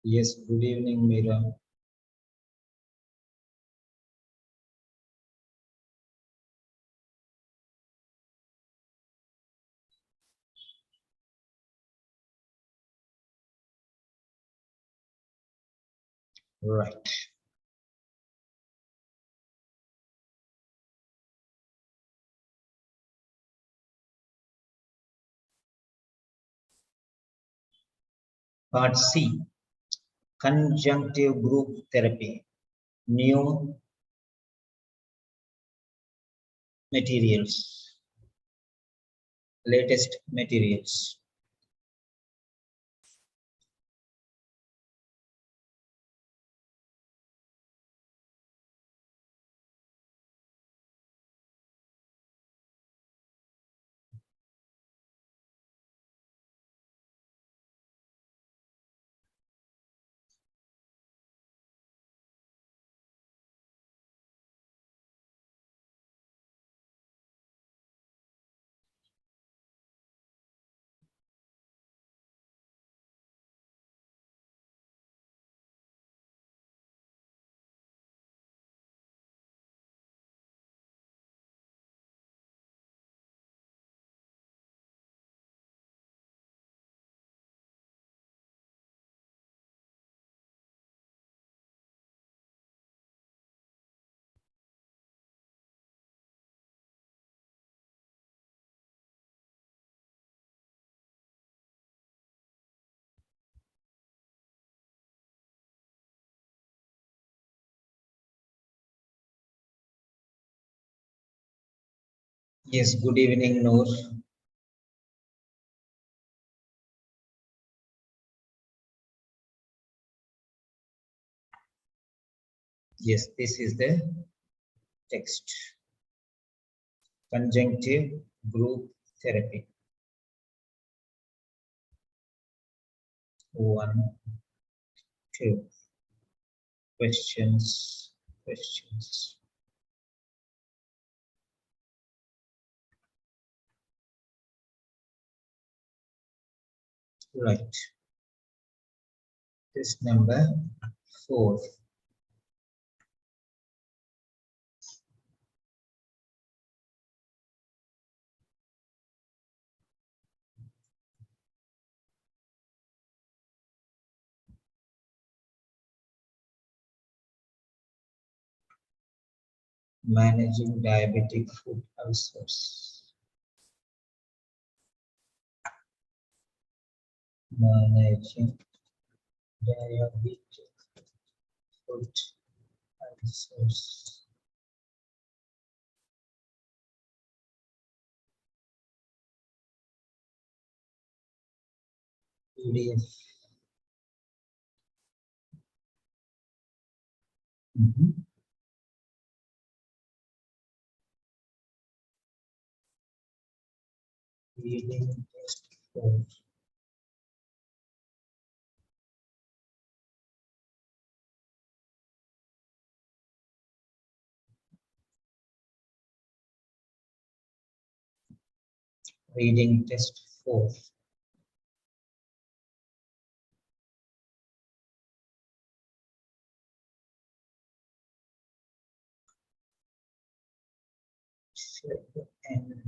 Yes, good evening, Meera. Right. Part C, conjunctive group therapy, new materials, latest materials. Yes, good evening, Noor. Yes, this is the text. Conjunctive group therapy. 1, 2. Questions. Right. Test number 4. Managing diabetic foot ulcers. Managing diabetic foot ulcers. PDF. Reading test 4. Reading test 4. And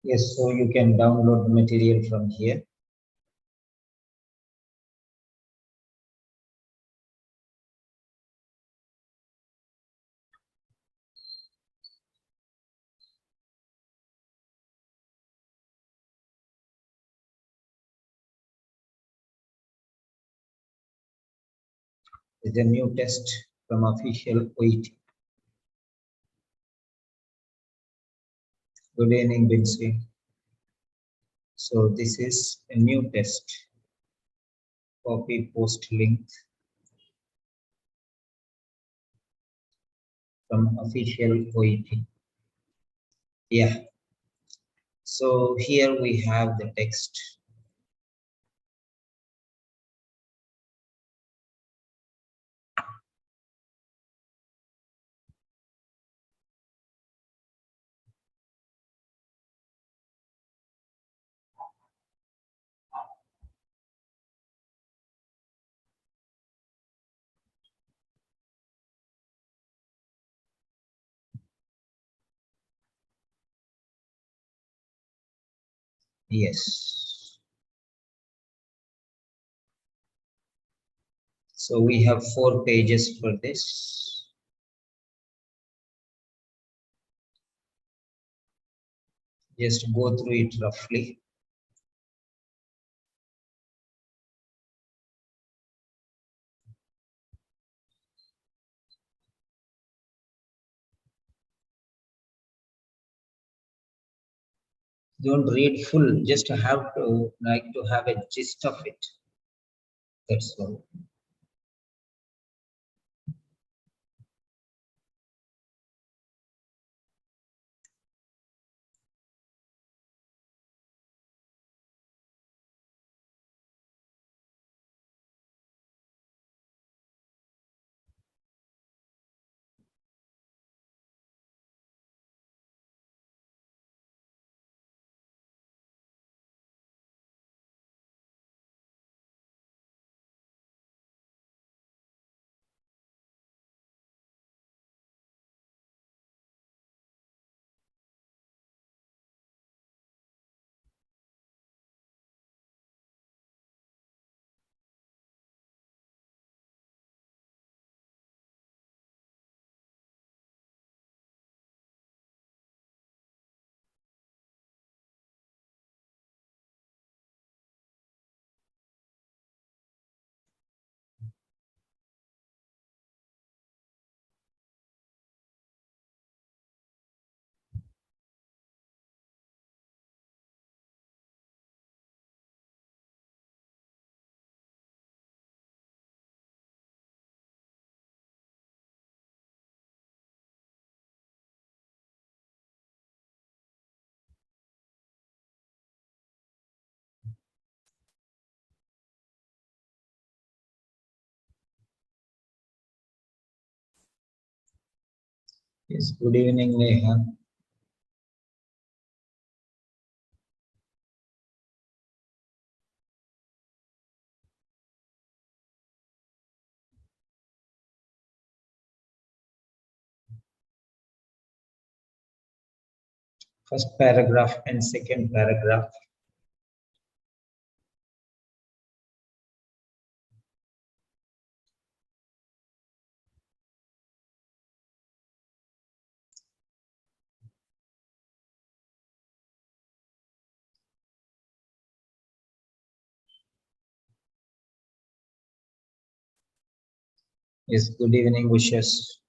yes, so you can download material from here. It's a new test. from official OET. Good evening, Binsi. So this is a new test. Copy post link from official OET. Yeah. So here we have the text. Yes. So we have 4 pages for this. Just go through it roughly. Don't read full, just have to have a gist of it. That's all. Yes, good evening, Neha. First paragraph and second paragraph. Yes, good evening, wishes.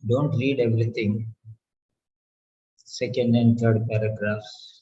Don't read everything. Second and third paragraphs.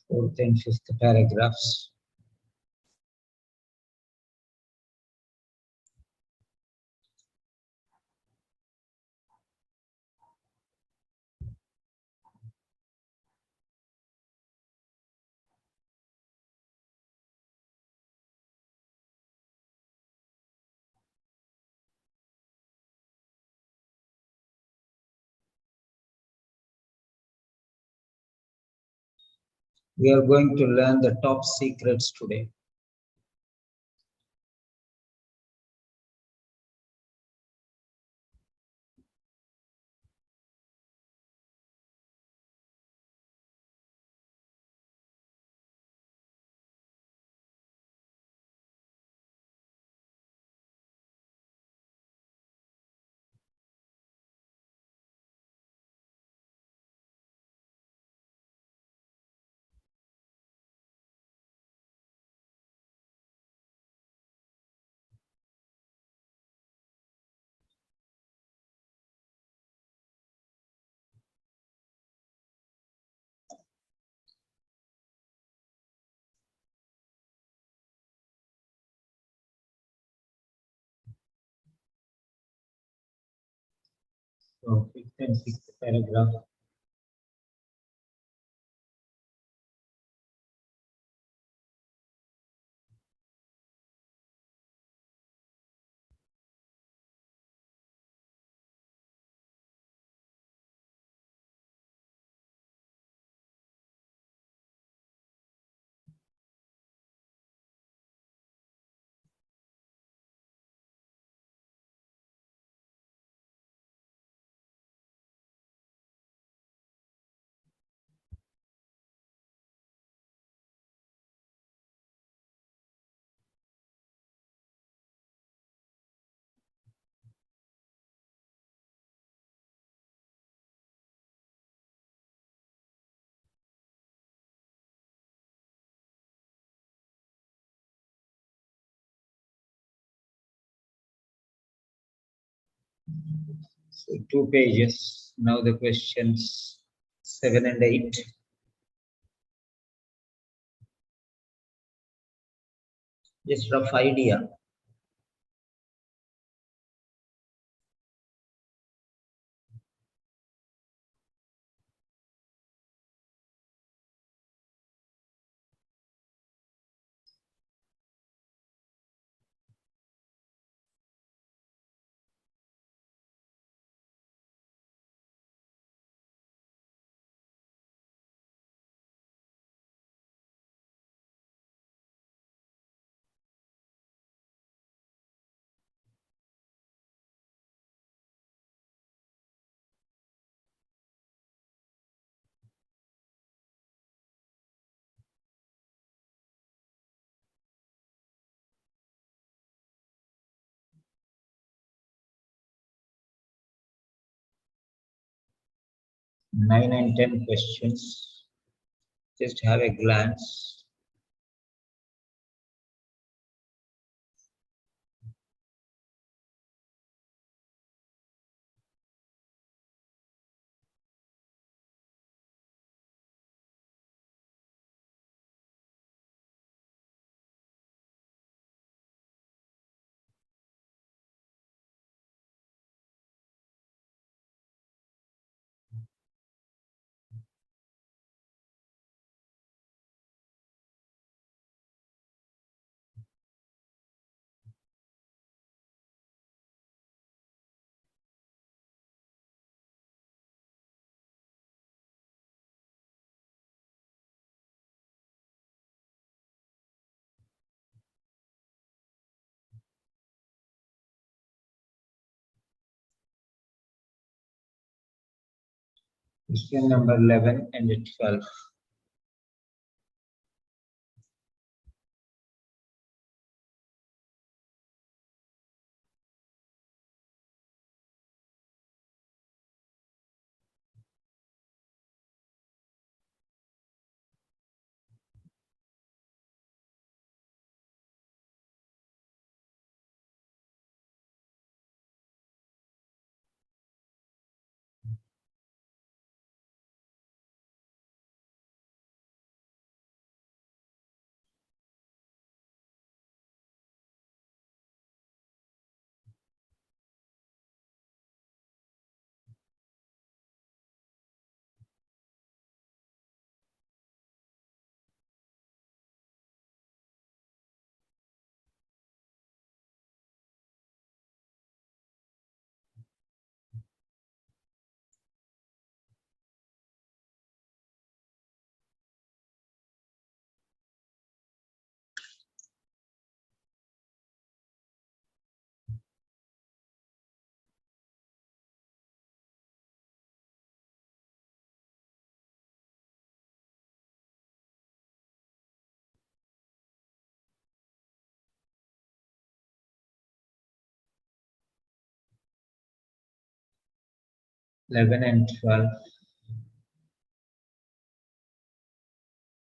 Fourth and fifth paragraphs. We are going to learn the top secrets today. So fifth and sixth paragraph. So 2 pages. Now the questions 7 and 8. Just rough idea. Nine and 10 questions. Just have a glance. Question number 11 and 12. 11 and 12.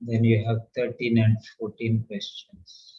Then you have 13 and 14 questions.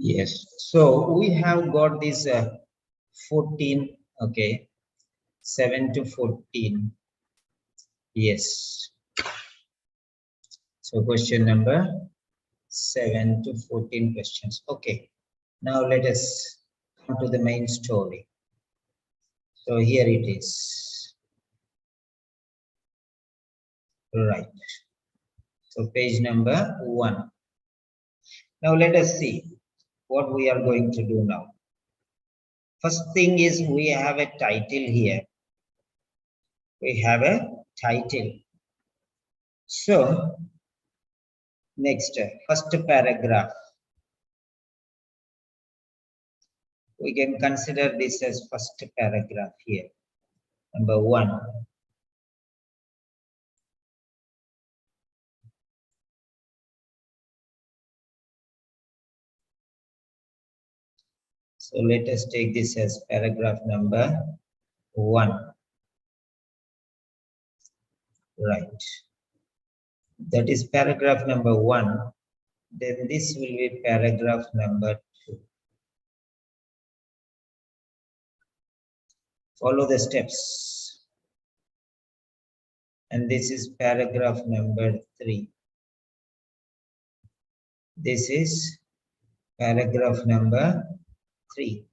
Yes. So we have got this 14. Okay. 7 to 14. Yes. So question number 7 to 14 questions. Okay. Now let us come to the main story. So here it is. Right. So page number 1. Now let us see what we are going to do now. First thing is we have a title here. We have a title. So next, first paragraph. We can consider this as first paragraph here. Number 1. So let us take this as paragraph number 1. Right. That is paragraph number 1. Then this will be paragraph number 2. Follow the steps. And this is paragraph number 3. This is paragraph number 3.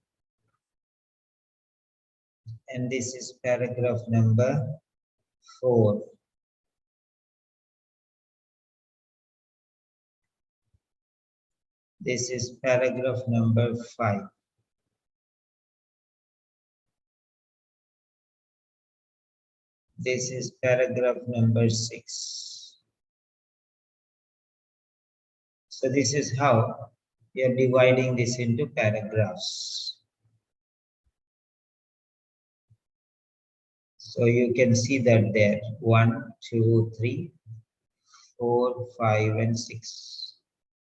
And this is paragraph number 4. This is paragraph number 5. This is paragraph number 6. So this is how we are dividing this into paragraphs. So you can see that there 1, 2, 3, 4, 5, and 6.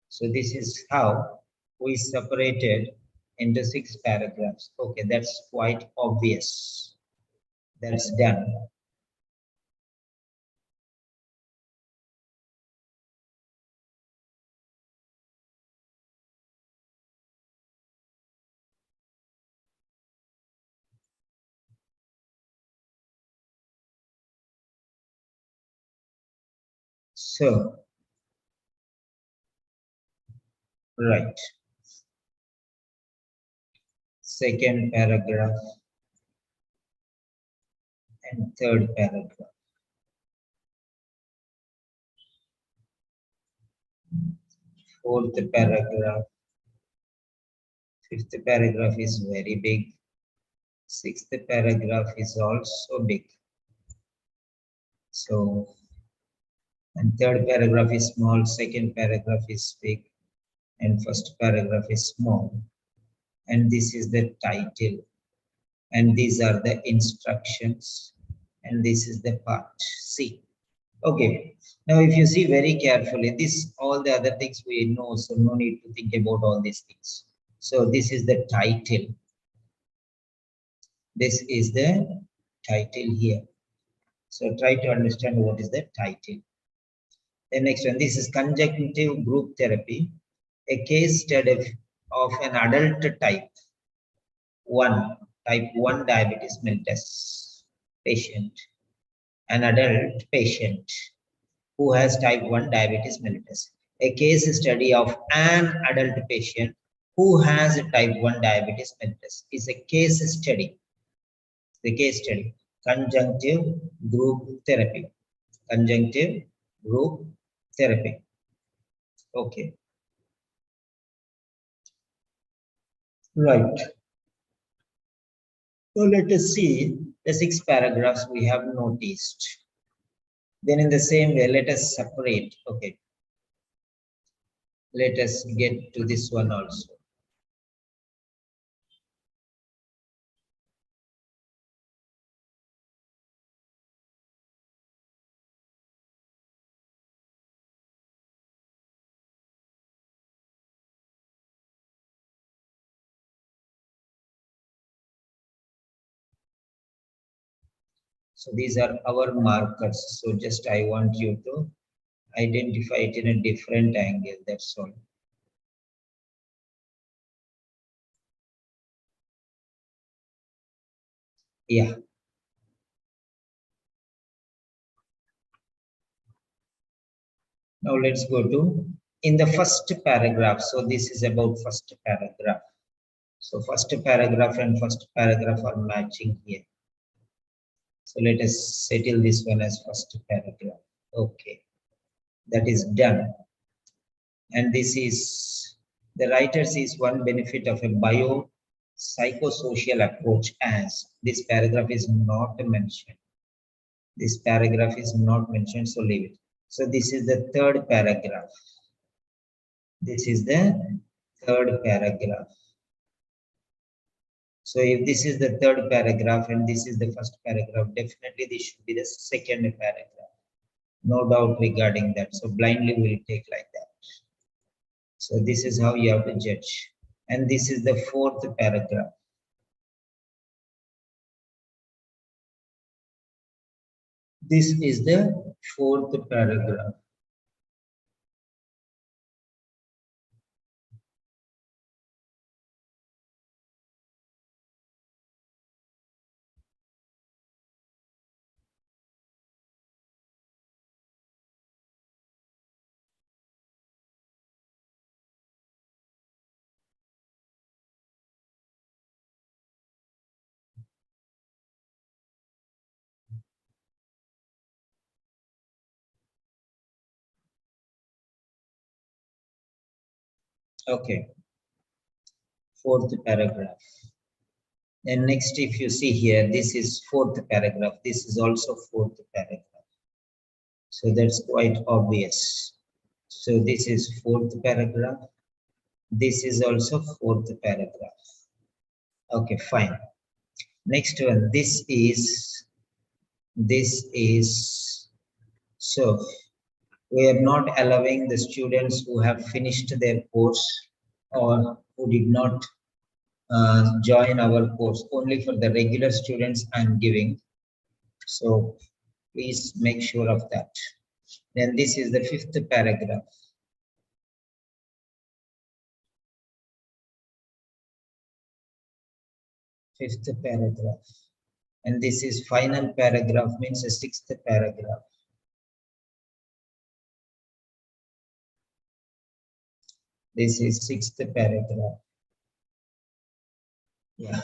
So this is how we separated into 6 paragraphs. Okay, that's quite obvious. That's done. So, right. Second paragraph and third paragraph. Fourth paragraph. Fifth paragraph is very big. Sixth paragraph is also big. So, and third paragraph is small, second paragraph is big, and first paragraph is small. And this is the title. And these are the instructions. And this is the part C. Okay. Now, if you see very carefully, this, all the other things we know, so no need to think about all these things. So this is the title. This is the title here. So try to understand what is the title. The next one, this is conjunctive group therapy, a case study of an adult type 1 diabetes mellitus patient, an adult patient who has type 1 diabetes mellitus. A case study of an adult patient who has type 1 diabetes mellitus is a case study. The case study, conjunctive group therapy. Conjunctive group therapy. Okay. Right. So let us see the 6 paragraphs we have noticed. Then in the same way, let us separate. Okay. Let us get to this one also. So these are our markers. So just I want you to identify it in a different angle. That's all. Yeah. Now let's go to in the first paragraph. So this is about first paragraph. So first paragraph and first paragraph are matching here. So let us settle this one as first paragraph. Okay, that is done. And this is, the writer sees one benefit of a bio-psychosocial approach as, this paragraph is not mentioned. This paragraph is not mentioned, so leave it. So this is the third paragraph. This is the third paragraph. So if this is the third paragraph and this is the first paragraph, definitely this should be the second paragraph. No doubt regarding that. So blindly we'll take like that. So this is how you have to judge. And this is the fourth paragraph. This is the fourth paragraph. Okay, fourth paragraph. And next, if you see here, this is fourth paragraph. This is also fourth paragraph. So that's quite obvious. So this is fourth paragraph. This is also fourth paragraph. Okay, fine. Next one, this is, so we are not allowing the students who have finished their course or who did not join our course. Only for the regular students I'm giving. So please make sure of that. Then this is the fifth paragraph. Fifth paragraph. And this is final paragraph, means the sixth paragraph. This is sixth paragraph. Yeah.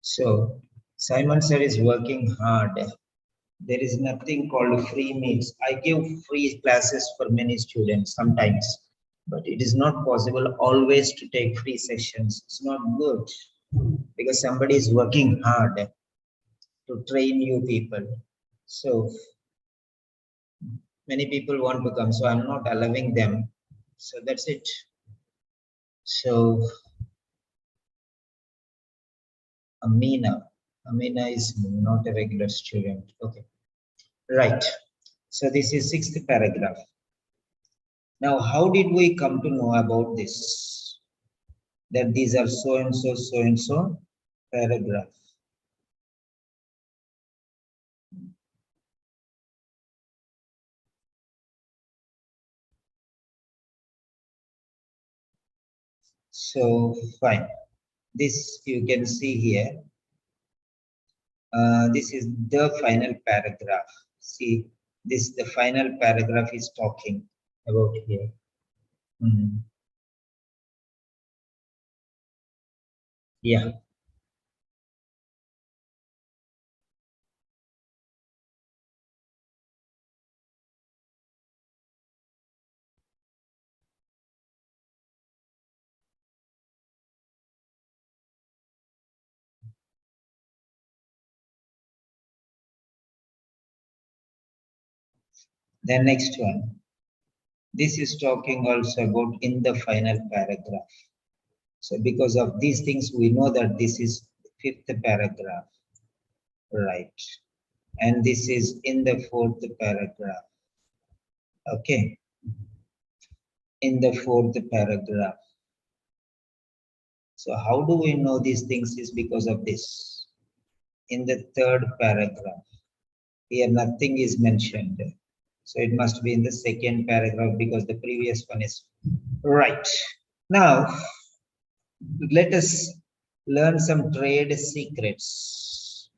So Simon sir is working hard There is nothing called free meals. I give free classes for many students sometimes, but it is not possible always to take free sessions. It's not good because somebody is working hard to train you people. So many people want to come, so I'm not allowing them. So that's it. So Amina is not a regular student. Okay, right. So this is sixth paragraph. Now, how did we come to know about this? That these are so and so paragraph. So fine. This you can see here. This is the final paragraph. See, this the final paragraph is talking about here. Yeah. The next one. This is talking also about in the final paragraph. So because of these things, we know that this is fifth paragraph, right? And this is in the fourth paragraph. Okay, in the fourth paragraph. So how do we know these things is because of this? In the third paragraph, here nothing is mentioned. So it must be in the second paragraph because the previous one is right. Now, let us learn some trade secrets.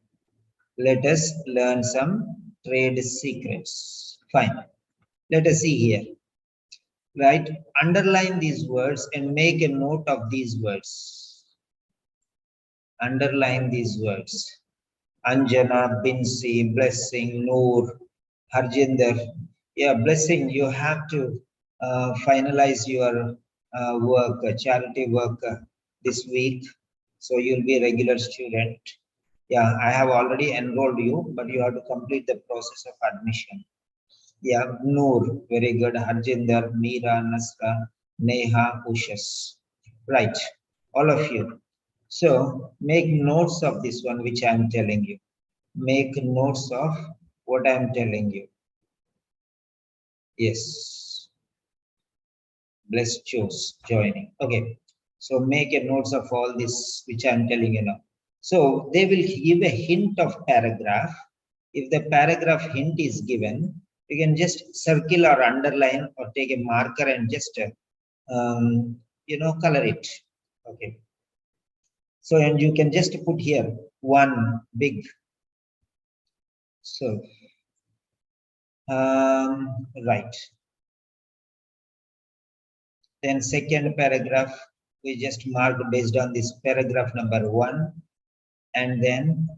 Let us learn some trade secrets. Fine. Let us see here. Right? Underline these words and make a note of these words. Underline these words. Anjana, Binsi, Blessing, Noor, Harjinder. Yeah, Blessing, you have to finalize your work, charity work this week. So you'll be a regular student. Yeah, I have already enrolled you, but you have to complete the process of admission. Yeah, Noor, very good. Harjinder, Meera, Nasra, Neha, Ushas. Right, all of you. So make notes of this one, which I am telling you. Make notes of what I am telling you. Yes, bless chose joining. Okay, so make a notes of all this, which I am telling you now. So they will give a hint of paragraph. If the paragraph hint is given, you can just circle or underline or take a marker and just color it. Okay. So and you can just put here one big. So right. Then second paragraph we just marked based on this paragraph number 1, and then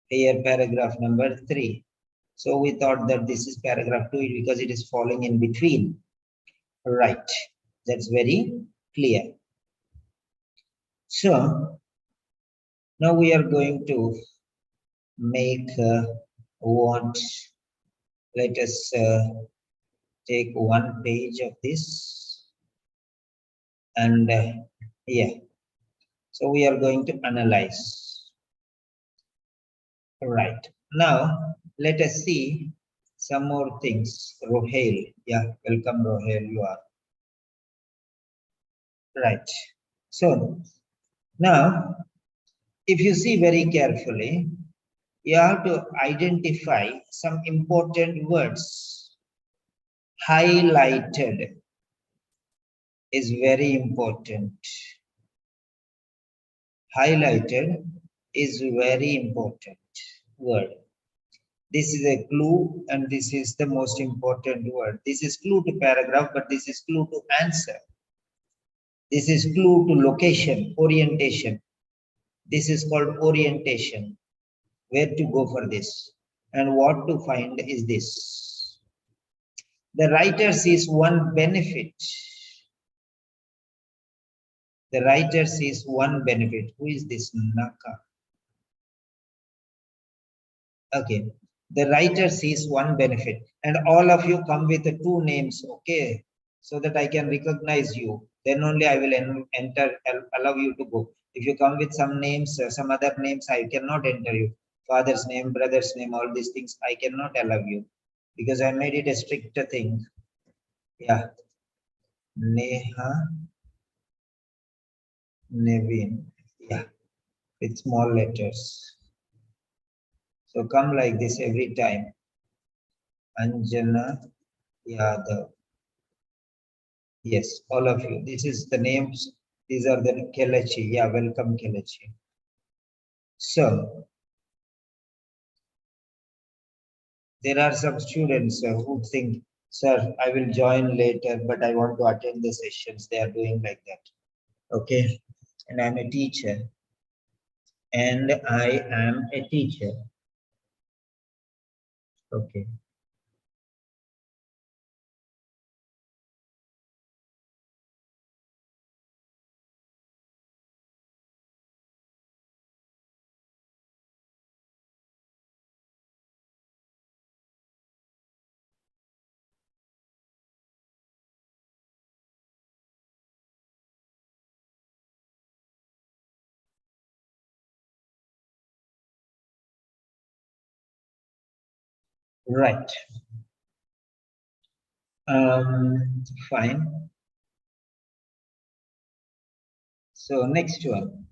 here paragraph number 3. So we thought that this is paragraph 2 because it is falling in between. Right. That's very clear. So now we are going to make what, let us take one page of this, and yeah, so we are going to analyze. Right. Now let us see some more things. Rohel, yeah, welcome Rohel, you are right. So now if you see very carefully, you have to identify some important words. Highlighted is very important. Highlighted is very important word. This is a clue, and this is the most important word. This is clue to paragraph, but this is clue to answer. This is clue to location, orientation. This is called orientation. Where to go for this? And what to find is this. The writer sees one benefit. The writer sees one benefit. Who is this Naka? Okay. The writer sees one benefit. And all of you come with the two names, okay? So that I can recognize you. Then only I will enter, allow you to go. If you come with some names, some other names, I cannot enter you. Father's name, brother's name, all these things, I cannot allow you. Because I made it a stricter thing. Yeah. Neha, Nevin. Yeah. With small letters. So come like this every time. Anjana Yadav. Yes, all of you. This is the names. These are the Kelechi. Yeah, welcome Kelechi. So there are some students who think, sir, I will join later, but I want to attend the sessions. They are doing like that. Okay. And I'm a teacher. And I am a teacher. Okay. Right. Fine. So next one.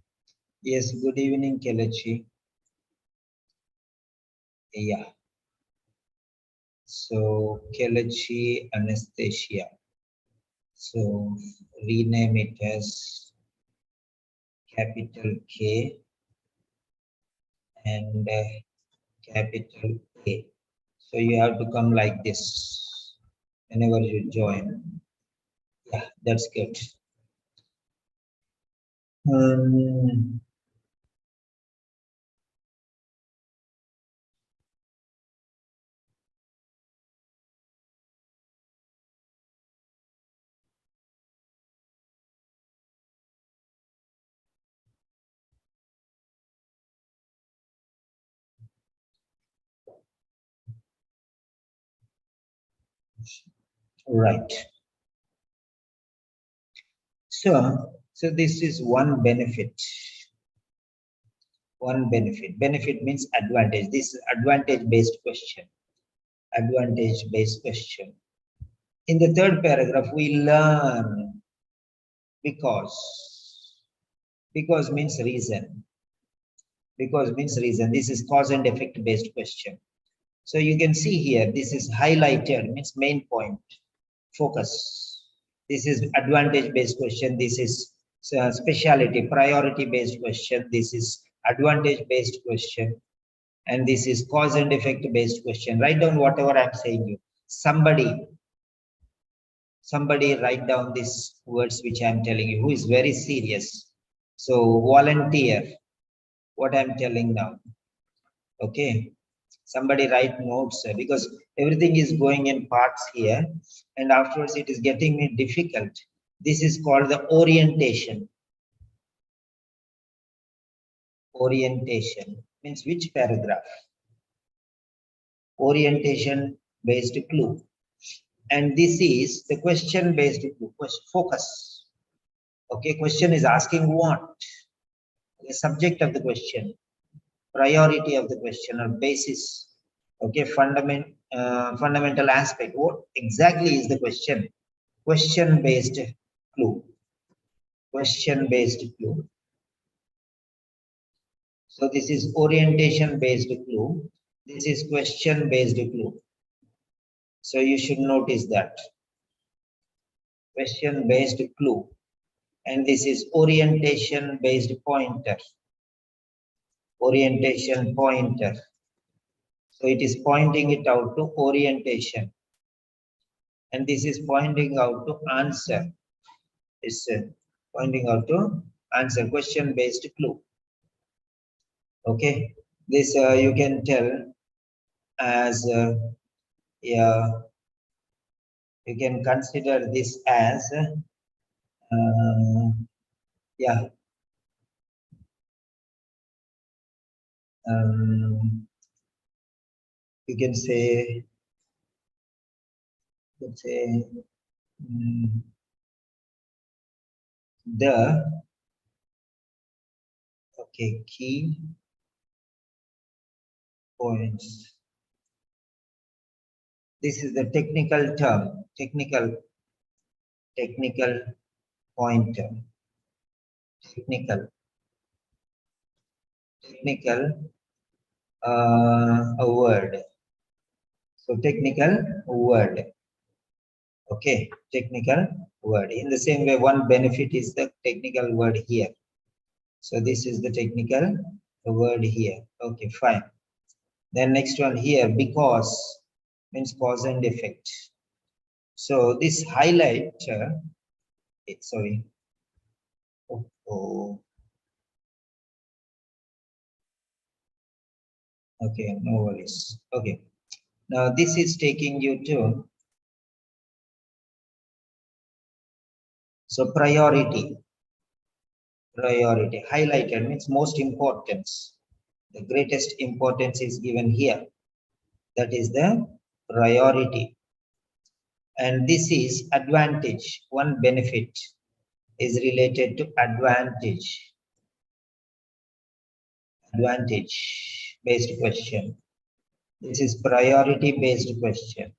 Yes, good evening, Kelechi. Yeah. So Kelechi Anastasia. So rename it as capital K and capital A. So you have to come like this whenever you join. Yeah, that's good. Um, right. So this is one benefit. One benefit. Benefit means advantage. This is advantage-based question. Advantage-based question. In the third paragraph, we learn because. Because means reason. Because means reason. This is cause and effect based question. So you can see here, this is highlighted, means main point, focus. This is advantage based question. This is speciality, priority based question. This is advantage based question. And this is cause and effect based question. Write down whatever I'm saying you. Somebody write down these words which I'm telling you, who is very serious. So volunteer, what I'm telling now. Okay. Somebody write notes because everything is going in parts here and afterwards it is getting me difficult. This is called the orientation. Orientation means which paragraph? Orientation based clue. And this is the question based clue. Focus. Okay, question is asking what? The subject of the question, priority of the question or basis. Okay, fundamental aspect. What exactly is the question? Question based clue. Question based clue. So this is orientation based clue. This is question based clue. So you should notice that. Question based clue. And this is orientation based pointer. Orientation pointer. So it is pointing it out to orientation. And this is pointing out to answer. It's pointing out to answer, question based clue. Okay, this you can tell as yeah, you can consider this as yeah, you can say, let's say, mm, the okay key points. This is the technical term, technical pointer, technical a word. So technical word. Okay, technical word. In the same way, one benefit is the technical word here. So this is the technical word here. Okay, fine. Then next one here, because means cause and effect. So this highlighter, sorry. Oh, okay, no worries. Okay. Now this is taking you to, so priority. Priority. Highlighted means most importance. The greatest importance is given here. That is the priority. And this is advantage. One benefit is related to advantage. Advantage based question. This is priority based question.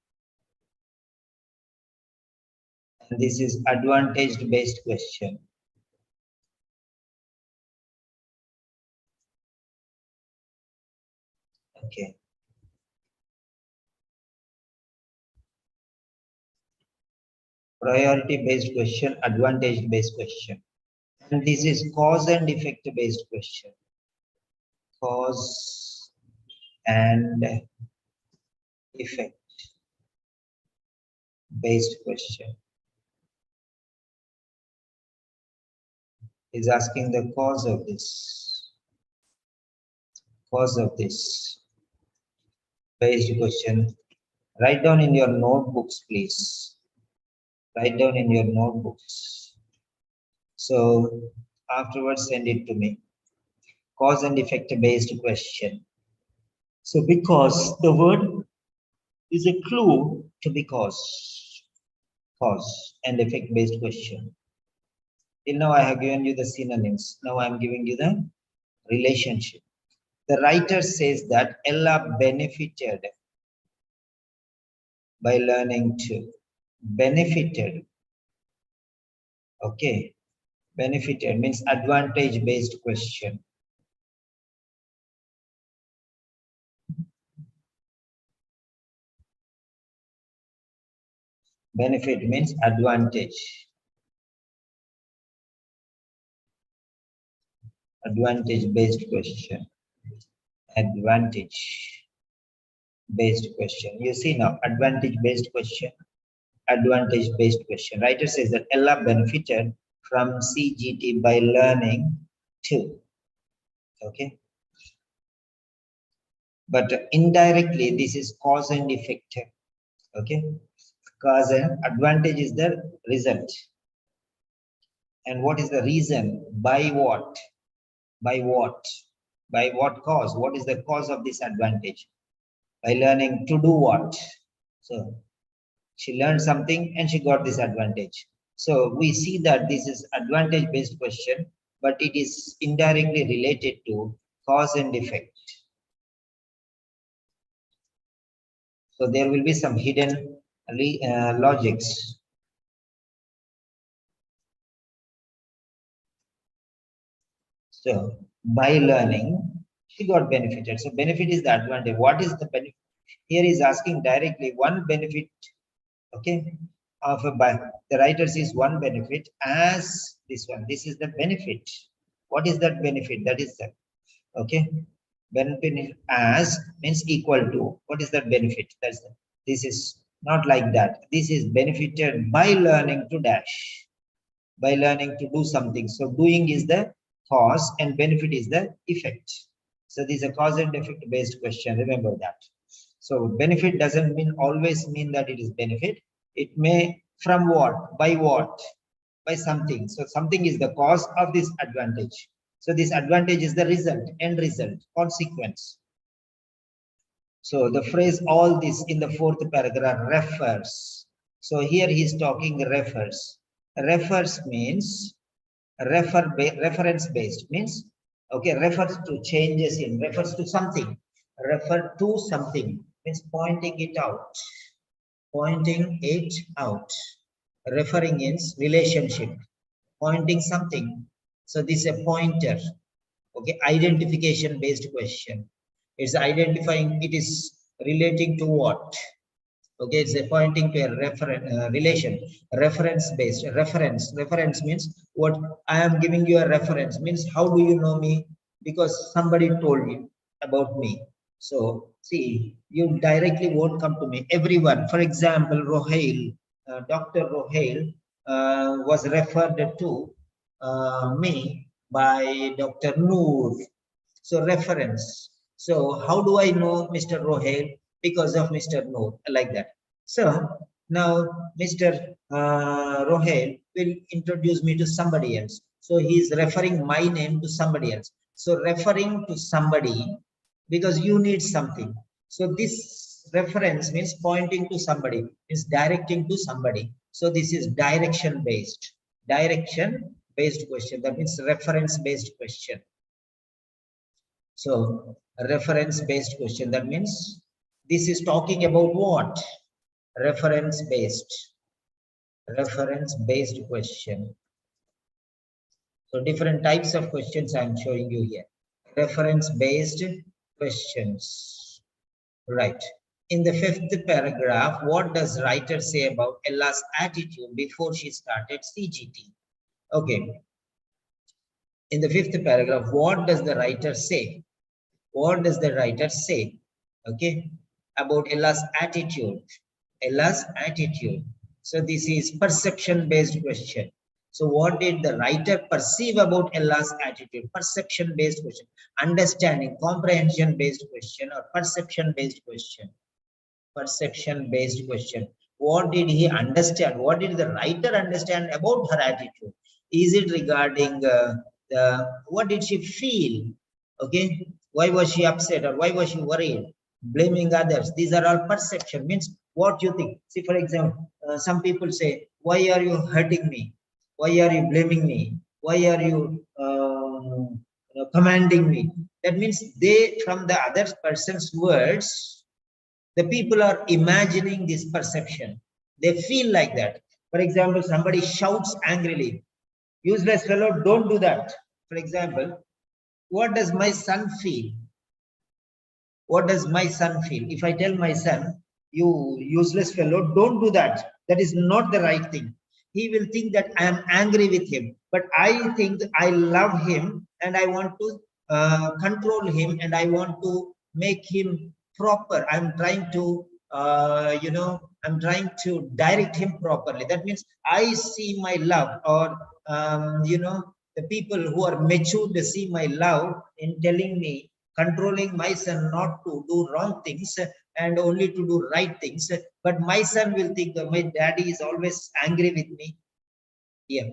And this is advantage based question. Okay. Priority based question, advantage based question. And this is cause and effect based question. Cause and effect based question. Is asking the cause of this. Cause of this based question. Write down in your notebooks, please. Write down in your notebooks. So afterwards send it to me. Cause and effect based question. So because the word is a clue to because. Cause and effect based question. Till now I have given you the synonyms. Now I am giving you the relationship. The writer says that Ella benefited by learning to. Benefited. Okay. Benefited means advantage based question. Benefit means advantage. Advantage based question. Advantage based question. You see now, advantage based question. Advantage based question. Writer says that Ella benefited from CGT by learning to. Okay. But indirectly, this is cause and effect. Okay. Cause and advantage is the result. And what is the reason? By what? By what? By what cause? What is the cause of this advantage? By learning to do what? So she learned something and she got this advantage. So we see that this is advantage based question, but it is indirectly related to cause and effect. So there will be some hidden logics. So by learning, she got benefited. So benefit is the advantage. What is the benefit? Here is asking directly one benefit, okay, of a the writer sees one benefit as this one. This is the benefit. What is that benefit? That is the, okay, benefit as means equal to. What is that benefit? That's the, this is not like that. This is benefited by learning to dash, by learning to do something. So doing is the cause and benefit is the effect. So this is a cause and effect based question. Remember that. So benefit doesn't mean always mean that it is benefit. It may from what, by what, by something. So something is the cause of this advantage. So this advantage is the result, end result, consequence. So the phrase all this in the fourth paragraph refers. So here he is talking refers. Refers means reference based means okay, refers to changes in, refers to something, refer to something means pointing it out, pointing it out. Referring is relationship, pointing something. So this is a pointer. Okay, identification based question. It's identifying, it is relating to what? Okay, it's a pointing to a relation, reference based. Reference means what? I am giving you a reference means how do you know me? Because somebody told you about me. So see, you directly won't come to me. Everyone, for example, Rohail, Dr. Rohail was referred to me by Dr. Noor. So reference. So how do I know Mr. Rohail? Because of Mr. Noor, like that. So now Mr. Rohail will introduce me to somebody else. So he is referring my name to somebody else. So referring to somebody because you need something. So this reference means pointing to somebody, is directing to somebody. So this is direction based question. That means reference based question. So reference based question, that means this is talking about what? Reference based question. So different types of questions I am showing you here. Reference based questions, right? In the fifth paragraph, what does writer say about Ella's attitude before she started CGT? Okay, in the fifth paragraph, what does the writer say? What does the writer say? Okay, about Ella's attitude. Ella's attitude. So this is perception based question. So what did the writer perceive about Ella's attitude? Perception based question. Understanding, comprehension based question or perception based question. Perception based question. What did he understand? What did the writer understand about her attitude? Is it regarding what did she feel? Okay, why was she upset or why was she worried? Blaming others. These are all perception, means what you think. See, for example, some people say, why are you hurting me? Why are you blaming me? Why are you commanding me? That means they, from the other person's words, the people are imagining this perception. They feel like that. For example, somebody shouts angrily, useless fellow, don't do that. For example, what does my son feel? What does my son feel? If I tell my son, you useless fellow, don't do that. That is not the right thing. He will think that I am angry with him. But I think I love him and I want to control him and I want to make him proper. I'm trying to, I'm trying to direct him properly. That means I see my love, or, the people who are mature, they see my love in telling me, controlling my son not to do wrong things and only to do right things. But my son will think that my daddy is always angry with me. Yeah.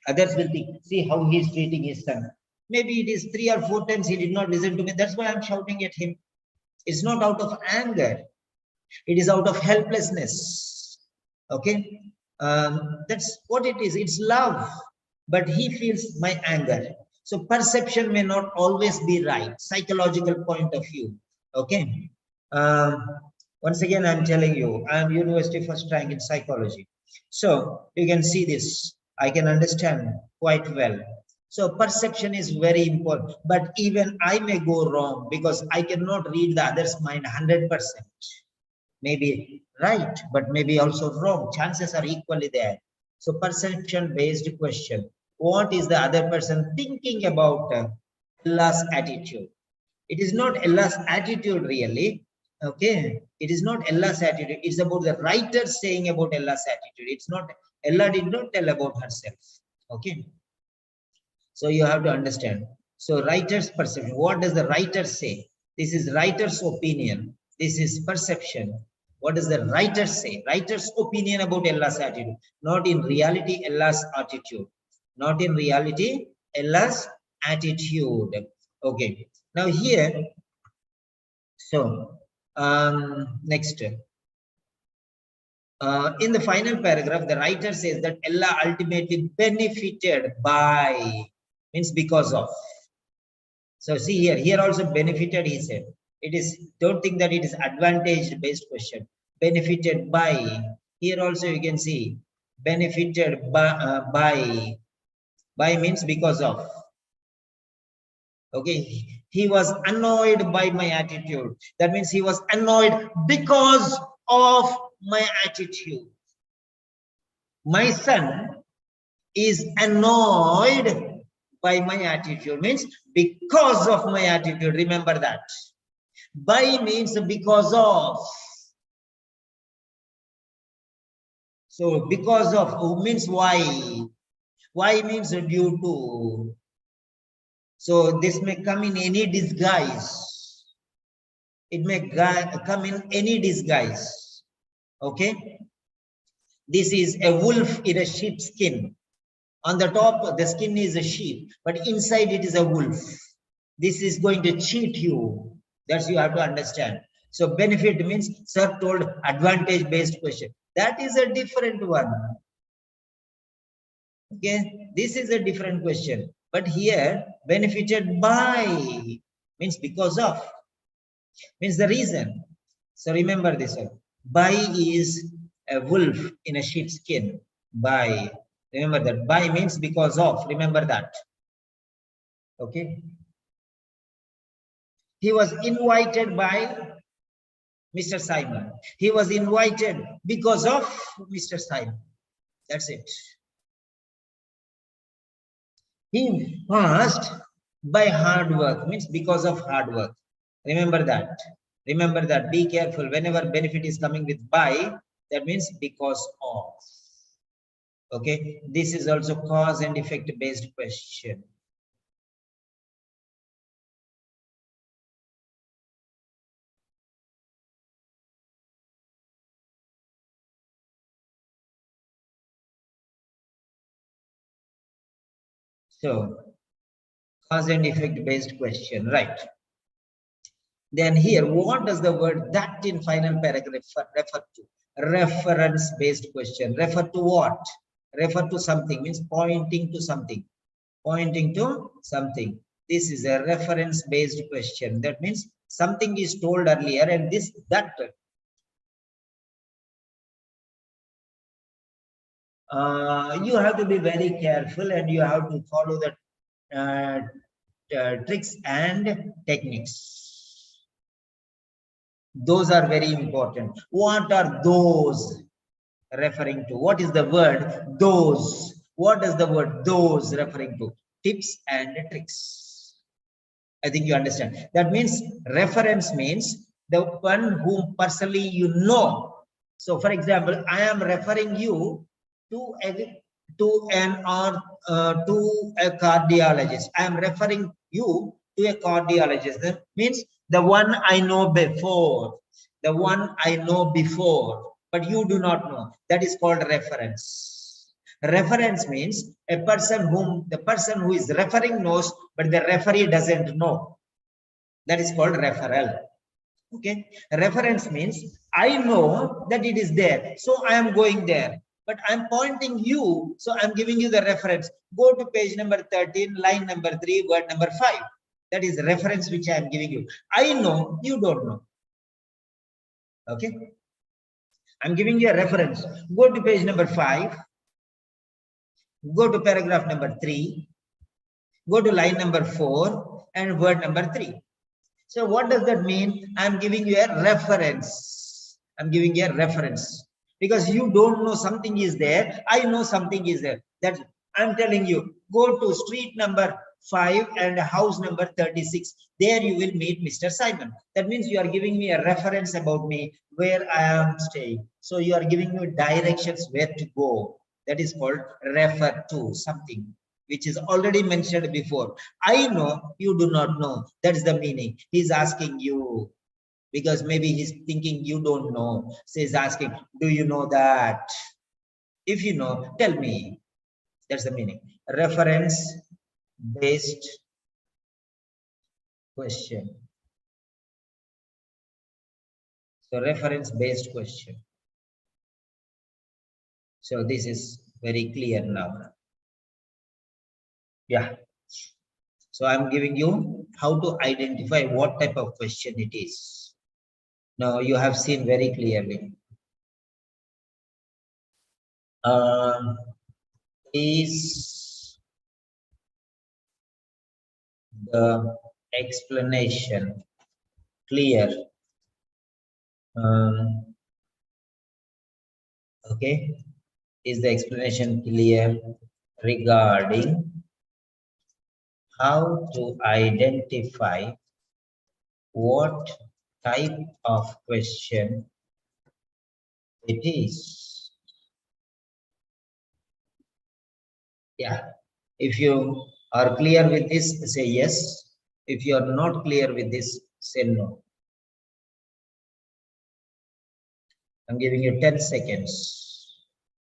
Others will think, see how he is treating his son. Maybe it is 3 or 4 times he did not listen to me. That's why I'm shouting at him. It's not out of anger. It is out of helplessness. Okay. That's what it is. It's love. But he feels my anger. So perception may not always be right. Psychological point of view. Okay. Once again, I'm telling you, I'm university first rank in psychology. So you can see this. I can understand quite well. So perception is very important. But even I may go wrong because I cannot read the other's mind 100%. Maybe right, but maybe also wrong. Chances are equally there. So perception based question. What is the other person thinking about Ella's attitude? It is not Ella's attitude really. Okay. It is not Ella's attitude. It's about the writer saying about Ella's attitude. It's not, Ella did not tell about herself. Okay. So you have to understand. So writer's perception. What does the writer say? This is writer's opinion. This is perception. What does the writer say? Writer's opinion about Ella's attitude. Not in reality, Ella's attitude. Not in reality, Ella's attitude. Okay. Now here, so next. In the final paragraph, the writer says that Ella ultimately benefited by, means because of. So see here also benefited, he said. It is, don't think that it is advantage based question. Benefited by, here also you can see, benefited by means because of. Okay, he was annoyed by my attitude. That means he was annoyed because of my attitude. My son is annoyed by my attitude, means because of my attitude. Remember that. By means because of. So because of means why. Why means due to. So this may come in any disguise. It may come in any disguise. Okay. This is a wolf in a sheep's skin. On the top, the skin is a sheep, but inside it is a wolf. This is going to cheat you. That's you have to understand. So benefit means, sir told advantage based question. That is a different one. Okay, this is a different question. But here, benefited by means because of, means the reason. So remember this one. By is a wolf in a sheep's skin. By. Remember that. By means because of. Remember that. Okay. He was invited by Mr. Simon. He was invited because of Mr. Simon. That's it. He passed by hard work, means because of hard work. Remember that. Remember that. Be careful. Whenever benefit is coming with by, that means because of. Okay. This is also cause and effect based question. So, cause and effect based question, right? Then here, what does the word that in final paragraph refer to? Reference based question. Refer to what? Refer to something, means pointing to something. Pointing to something. This is a reference based question. That means something is told earlier and this, that. You have to be very careful and you have to follow the tricks and techniques. Those are very important. What are those referring to? What is the word those? What does the word those referring to? Tips and tricks. I think you understand. That means reference means the one whom personally you know. So for example, I am referring you to a cardiologist. I am referring you to a cardiologist. That means the one I know before, the one I know before, but you do not know. That is called reference. Reference means a person whom the person who is referring knows, but the referee doesn't know. That is called referral. Okay. Reference means I know that it is there, so I am going there. But I'm pointing you, so I'm giving you the reference. Go to page number 13, line number 3, word number 5. That is reference which I am giving you. I know, you don't know. Okay. I'm giving you a reference. Go to page number 5. Go to paragraph number 3. Go to line number 4 and word number 3. So what does that mean? I'm giving you a reference. I'm giving you a reference. Because you don't know something is there. I know something is there. That I'm telling you, go to street number 5 and house number 36. There you will meet Mr. Simon. That means you are giving me a reference about me, where I am staying. So you are giving me directions where to go. That is called refer to something, which is already mentioned before. I know, you do not know. That is the meaning. He's asking you. because maybe he's thinking you don't know. So he's asking, do you know that? If you know, tell me. That's the meaning. Reference based question. So reference based question. So this is very clear now. Yeah. So I'm giving you how to identify what type of question it is. Now you have seen very clearly. Is the explanation clear? Okay. Is the explanation clear regarding how to identify what type of question it is? Yeah. If you are clear with this, say yes. If you are not clear with this, say no. I'm giving you 10 seconds.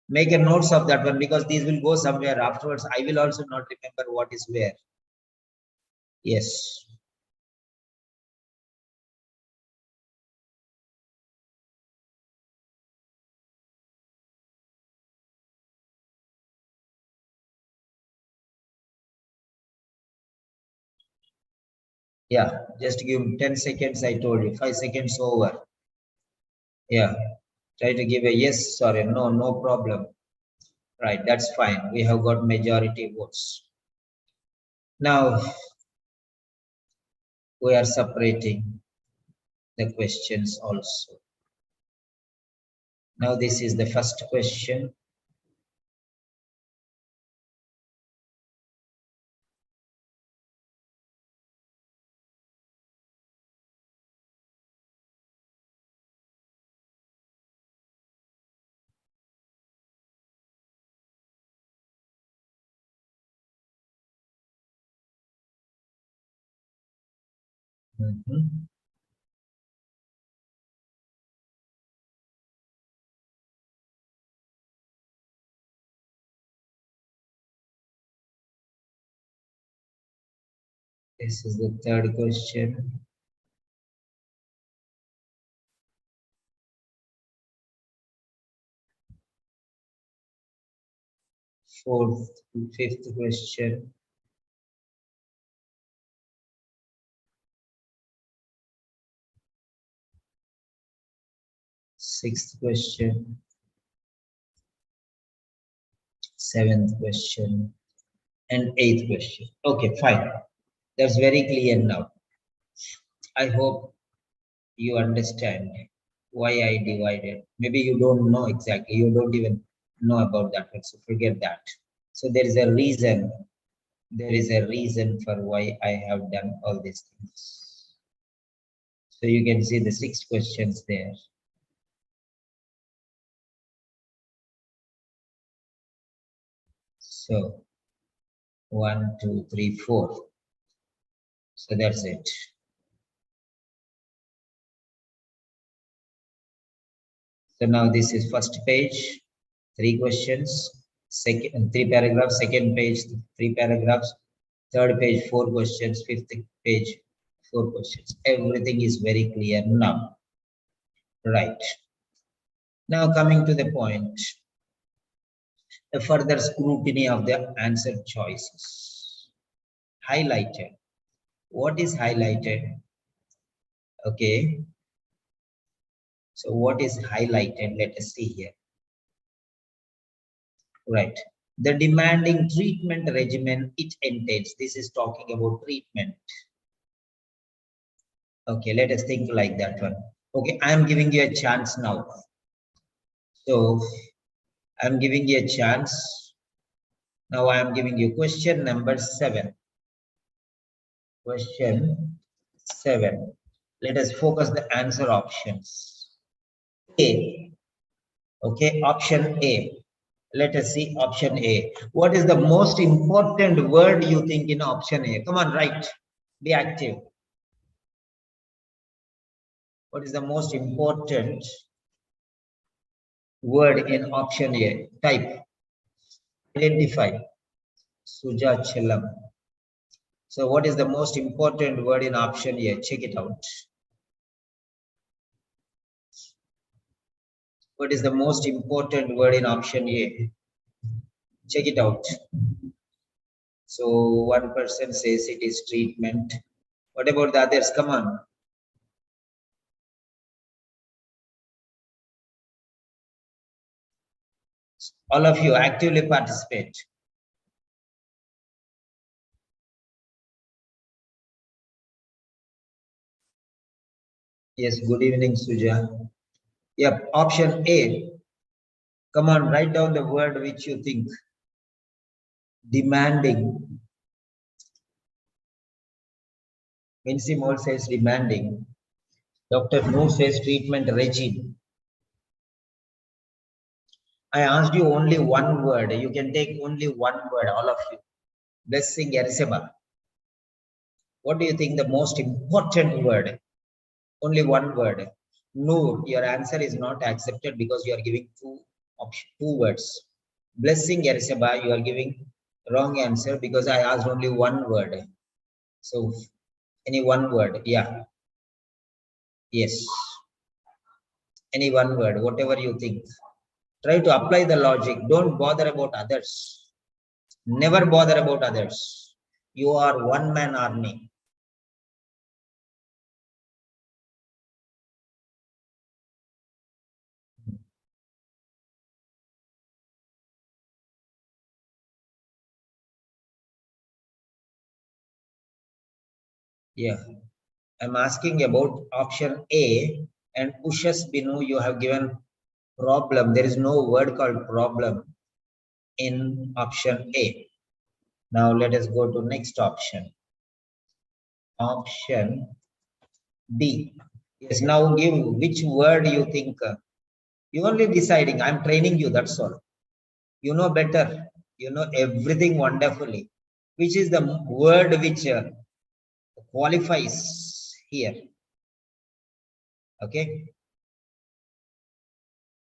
Make a notes of that one because these will go somewhere afterwards. I will also not remember what is where. Yes. Yeah, just give 10 seconds. I told you 5 seconds over. Yeah, try to give a yes or a no, no problem. Right, that's fine. We have got majority votes. Now we are separating the questions also. Now this is the first question. This is the third question. Fourth, fifth question. Sixth question. Seventh question. And eighth question. Okay, fine. That's very clear now. I hope you understand why I divided. Maybe you don't know exactly. You don't even know about that one. So forget that. So there is a reason. There is a reason for why I have done all these things. So you can see the 6 questions there. So 1, 2, 3, 4. So that's it. So now this is first page, 3 questions, second 3 paragraphs, second page, 3 paragraphs, third page, 4 questions, fifth page, 4 questions. Everything is very clear now. Right. Now coming to the point, a further scrutiny of the answer choices. Highlighted. What is highlighted? Okay. So what is highlighted? Let us see here. Right. The demanding treatment regimen it entails. This is talking about treatment. Okay, let us think like that one. Okay, I am giving you a chance now. So I'm giving you a chance. Now I am giving you question number 7. Question 7. Let us focus the answer options. A. Okay, option A. Let us see option A. What is the most important word you think in option A? Come on, write. Be active. What is the most important word in option A? Type. Identify. Sujachalam. So what is the most important word in option A? Check it out. What is the most important word in option A? Check it out. So one person says it is treatment. What about the others? Come on. All of you actively participate. Yes, good evening, Suja. Yep, option A. Come on, write down the word which you think. Demanding. Vinci Moll says demanding. Dr. Noor says treatment regime. I asked you only one word. You can take only one word, all of you. Blessing Eriseba. What do you think the most important word? Only one word. Noor, your answer is not accepted because you are giving two words. Blessing Eriseba, you are giving wrong answer because I asked only one word. So any one word, yeah. Yes. Any one word, whatever you think. Try to apply the logic. Don't bother about others. Never bother about others. You are one man army. Yeah. I'm asking about option A and Ushas Binu, you have given problem. There is no word called problem in option A. Now let us go to next option. Option B. Yes, now give which word you think. You only deciding. I'm training you, that's all. You know better. You know everything wonderfully. Which is the word which qualifies here? Okay.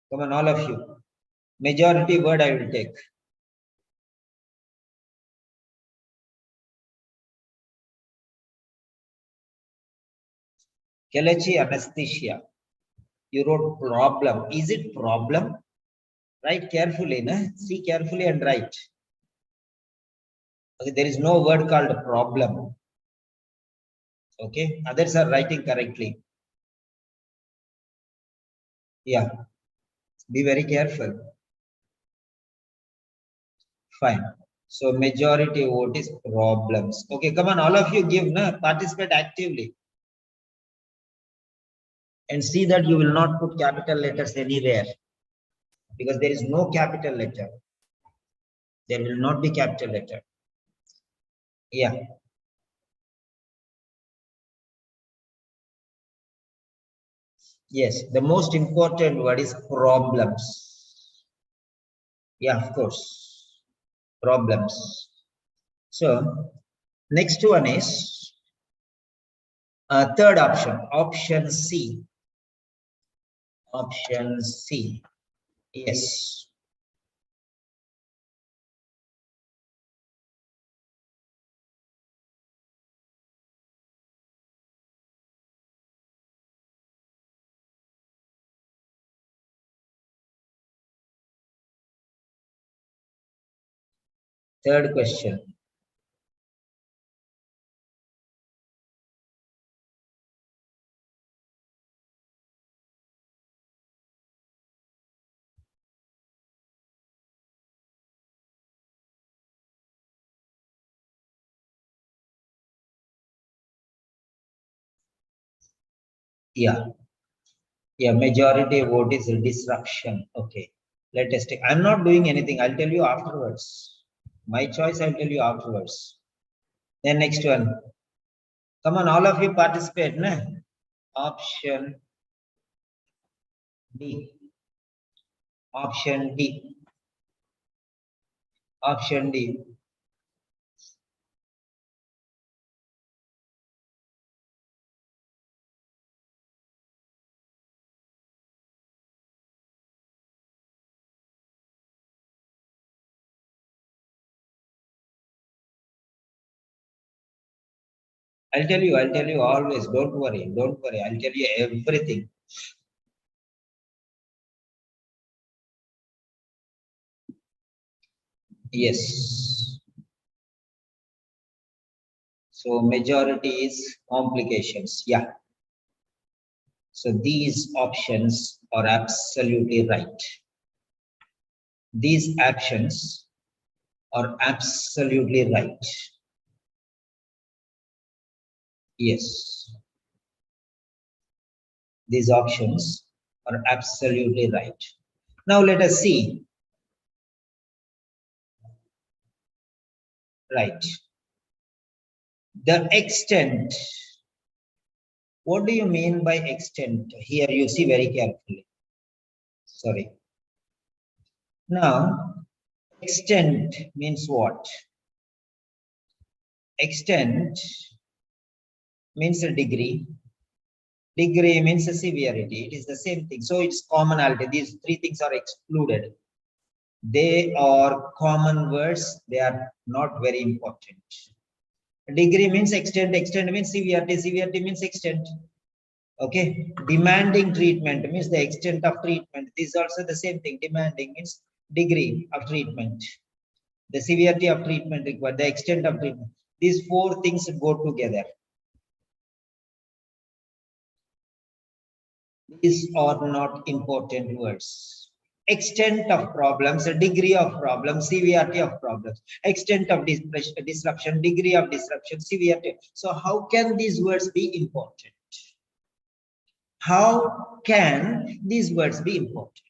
Come on, all of you. Majority word I will take. Kelechi anesthesia. You wrote problem. Is it problem? Write carefully, na? See carefully and write. Okay, there is no word called problem. Okay, others are writing correctly. Yeah, be very careful. Fine. So majority vote is problems. Okay, come on, all of you give, na? Participate actively. And see that you will not put capital letters anywhere. Because there is no capital letter. There will not be capital letter. Yeah. Yes, the most important word is problems. Yeah, of course. Problems. So, next one is third option, option C. Option C. Yes. Third question. Yeah. Yeah, majority vote is disruption. Okay. Let us take. I'm not doing anything. I'll tell you afterwards. My choice, I'll tell you afterwards. Then next one. Come on, all of you participate. Na? Option D. Option D. Option D. I'll tell you always. Don't worry. Don't worry. I'll tell you everything. Yes. So majority is complications. Yeah. So these options are absolutely right. These actions are absolutely right. Yes. These options are absolutely right. Now let us see. Right. The extent. What do you mean by extent? Here you see very carefully. Sorry. Now, extent means what? Extent means a degree. Degree means a severity. It is the same thing. So it's commonality. These three things are excluded. They are common words. They are not very important. Degree means extent. Extent means severity. Severity means extent. Okay. Demanding treatment means the extent of treatment. This is also the same thing. Demanding means degree of treatment. The severity of treatment required, the extent of treatment. These four things go together. These are not important words. Extent of problems, a degree of problems, severity of problems, extent of disruption, degree of disruption, severity. So how can these words be important? How can these words be important?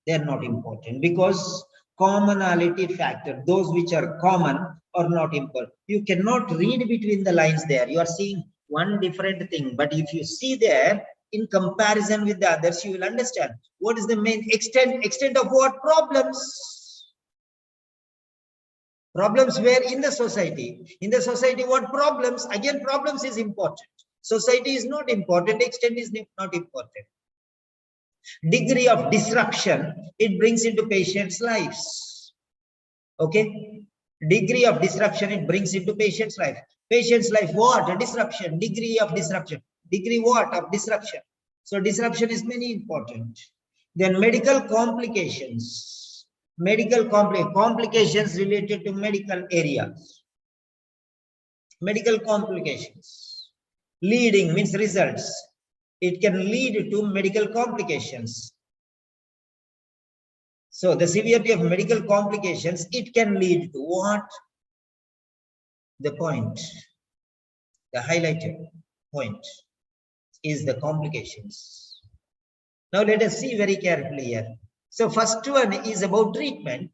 They are not important because commonality factor, those which are common are not important. You cannot read between the lines there. You are seeing one different thing, but if you see there in comparison with the others, you will understand what is the main extent of what problems. Problems where in the society. In the society, what problems? Again, problems is important. Society is not important. Extent is not important. Degree of disruption it brings into patients' lives. Okay, degree of disruption it brings into patients' life. Patients' life, what? A disruption, degree of disruption. Degree what? Of disruption. So disruption is very important. Then medical complications. Medical complications related to medical areas. Medical complications. Leading means results. It can lead to medical complications. So the severity of medical complications, it can lead to what? The point, the highlighted point is the complications. Now let us see very carefully here. So first one is about treatment.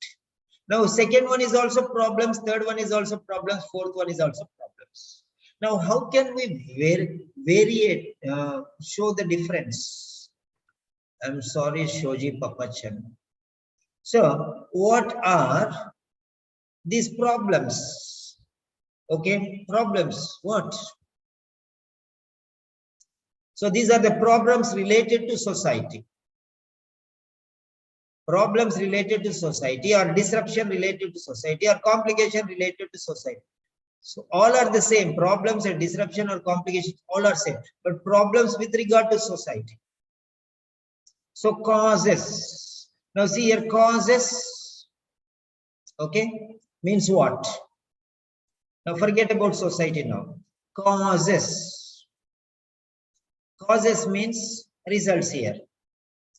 Now second one is also problems. Third one is also problems. Fourth one is also problems. Now how can we show the difference? I'm sorry, Shoji Papachan. So what are these problems? Okay, problems, what? So these are the problems related to society. Problems related to society or disruption related to society or complication related to society. So all are the same. Problems and disruption or complications, all are same. But problems with regard to society. So causes. Now see here, causes, okay, means what? Now forget about society now. Causes. Causes means results here.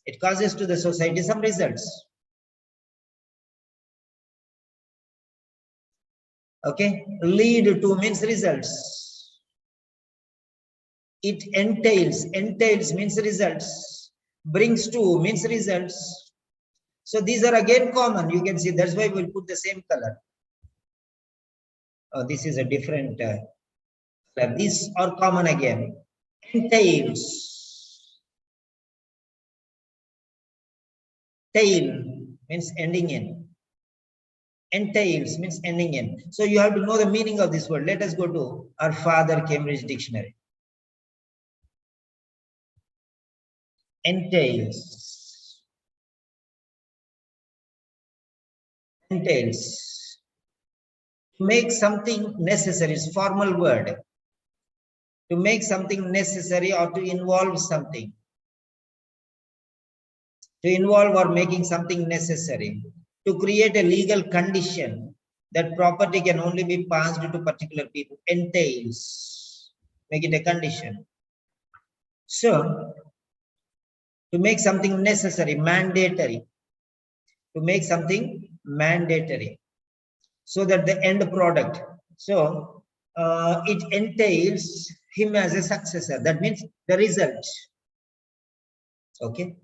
It causes to the society some results. Okay. Lead to means results. It entails. Entails means results. Brings to means results. So these are again common. You can see that's why we'll put the same color. Oh, this is a different color. These are common again. Entails. Tail means ending in. Entails means ending in. So you have to know the meaning of this word. Let us go to our father Cambridge Dictionary. Entails. Entails. make something necessary, it's formal word. To make something necessary or to involve something. To involve or making something necessary. To create a legal condition that property can only be passed to particular people. Entails. Make it a condition. So, to make something necessary, mandatory. To make something mandatory. So that the end product. So, it entails him as a successor. That means the result. Okay.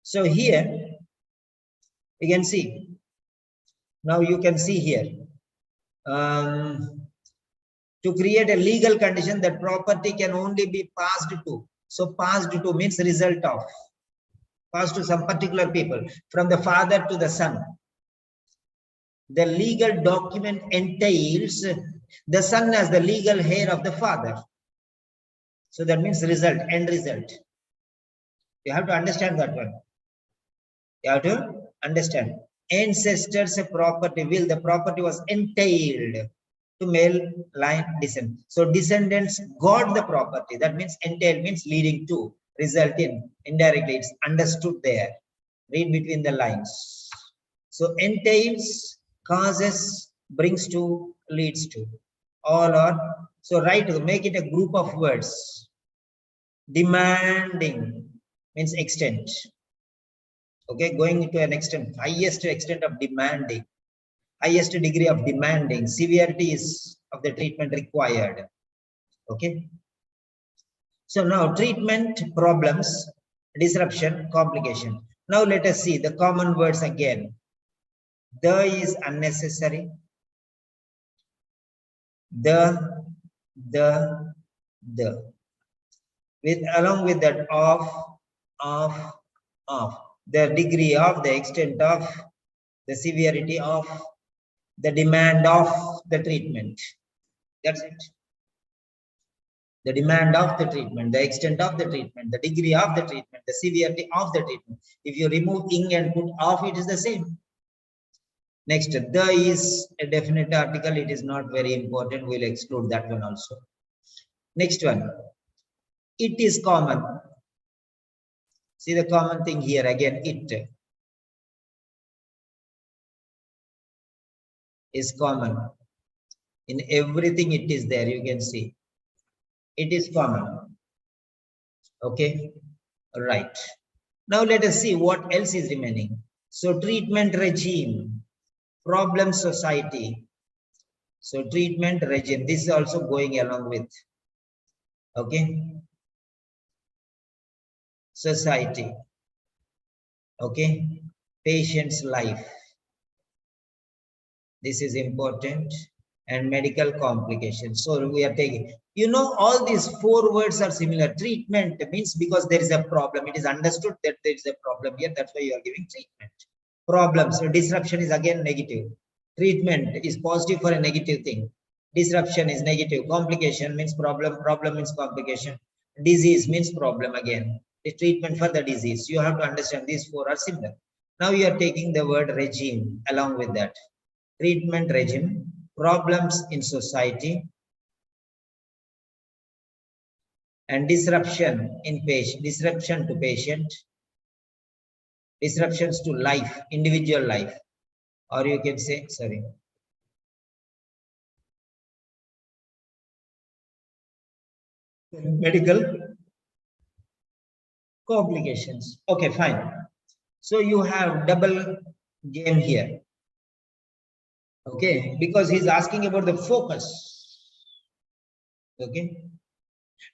So here you can see. Now you can see here. To create a legal condition that property can only be passed to. So passed to means result of. Passed to some particular people from the father to the son. The legal document entails the son as the legal heir of the father. So that means result, end result. You have to understand that one. You have to understand. Ancestors' property will, the property was entailed to male line descent. So descendants got the property. That means entail means leading to, result in, indirectly it's understood there. Read between the lines. So entails, causes, brings to, leads to. All are, so write, make it a group of words. Demanding means extent. Okay, going to an extent, highest extent of demanding, highest degree of demanding, severity is of the treatment required. Okay. So now treatment, problems, disruption, complication. Now let us see the common words again. The is unnecessary. The. With along with that of. The degree of, the extent of, the severity of, the demand of the treatment. That's it. The demand of the treatment, the extent of the treatment, the degree of the treatment, the severity of the treatment. If you remove ing and put of, it is the same. Next, the is a definite article. It is not very important. We'll exclude that one also. Next one. It is common. See the common thing here again, it is common. In everything it is there, you can see. It is common. Okay, right. Now let us see what else is remaining. So treatment regime, problem society. So treatment regime, this is also going along with. Okay. Society. Okay. Patient's life. This is important. And medical complications. So we are taking, you know, all these four words are similar. Treatment means because there is a problem. It is understood that there is a problem here. That's why you are giving treatment. Problems. So disruption is again negative. Treatment is positive for a negative thing. Disruption is negative. Complication means problem. Problem means complication. Disease means problem again. The treatment for the disease. You have to understand these four are similar. Now you are taking the word regime along with that. Treatment regime, problems in society, and disruption in patient, disruption to patient, disruptions to life, individual life, or you can say, sorry, medical complications. Okay, fine. So you have double game here. Okay, because he's asking about the focus. Okay.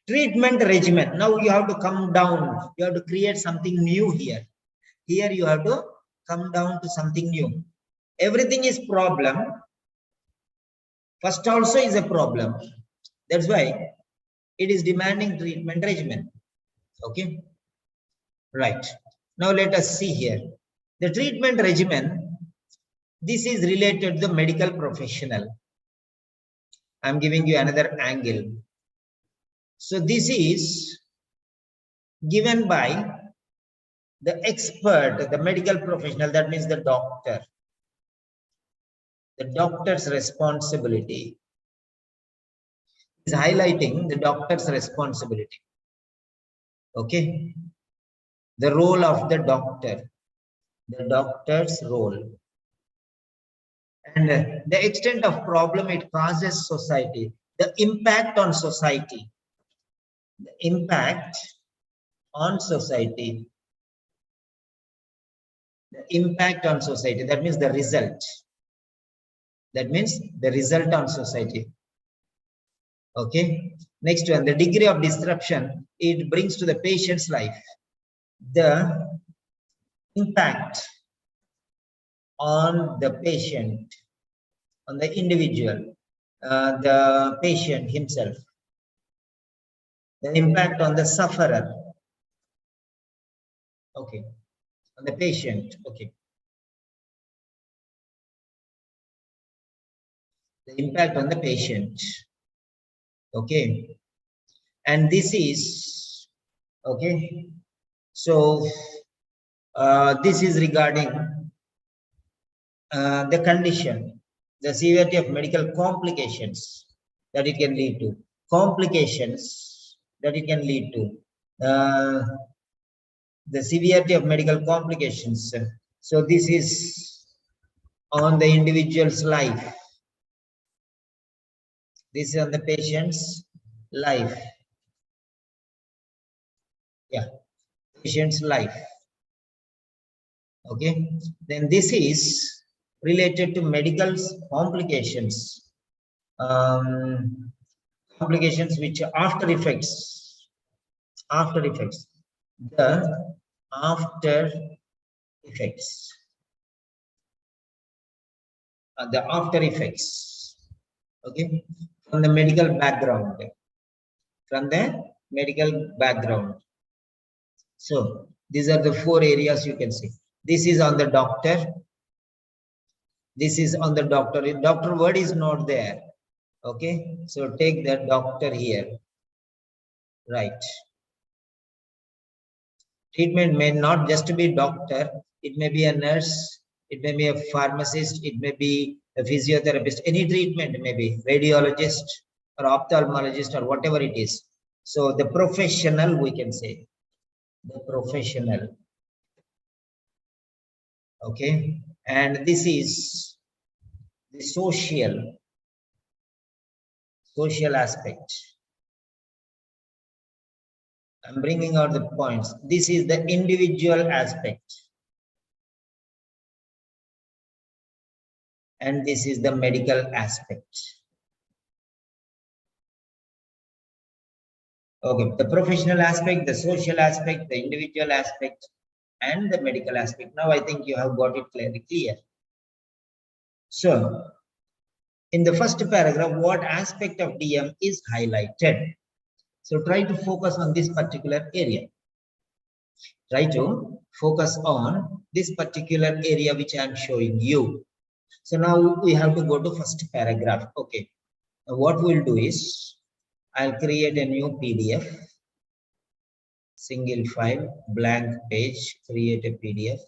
Treatment regimen. Now you have to come down. You have to create something new here. Here you have to come down to something new. Everything is problem. First also is a problem. That's why it is demanding treatment regimen. Okay. Right. Now let us see here. The treatment regimen, this is related to the medical professional. I'm giving you another angle. So this is given by the expert, the medical professional, that means the doctor. the doctor's responsibility. Is highlighting the doctor's responsibility. Okay, the role of the doctor's role, and the extent of problem it causes society, the impact on society, the impact on society, the impact on society. That means the result. That means the result on society. Okay. Next one, the degree of disruption it brings to the patient's life. The impact on the patient, on the individual, the patient himself. The impact on the sufferer. Okay. On the patient. Okay. The impact on the patient. Okay. And this is, okay. So, this is regarding the condition, the severity of medical complications that it can lead to. Complications that it can lead to. The severity of medical complications. So this is on the individual's life. This is on the patient's life. Yeah, patient's life. Okay, then this is related to medical complications. Complications which are after effects. After effects. The after effects. The after effects. Okay, from the medical background. From the medical background. So these are the 4 areas you can see. This is on the doctor. This is on the doctor. If doctor word is not there. Okay, so take the doctor here. Right. Treatment may not just be doctor. It may be a nurse. It may be a pharmacist. It may be a physiotherapist. Any treatment may be radiologist or ophthalmologist or whatever it is. So the professional, we can say. The professional. Okay, and this is the social aspect. I'm bringing out the points. This is the individual aspect, and this is the medical aspect. Okay, the professional aspect, the social aspect, the individual aspect, and the medical aspect. Now I think you have got it clear. So, in the first paragraph, what aspect of DM is highlighted? So try to focus on this particular area. Try to focus on this particular area which I am showing you. So now we have to go to first paragraph. Okay. Now what we'll do is I'll create a new PDF. Single file, blank page, create a PDF.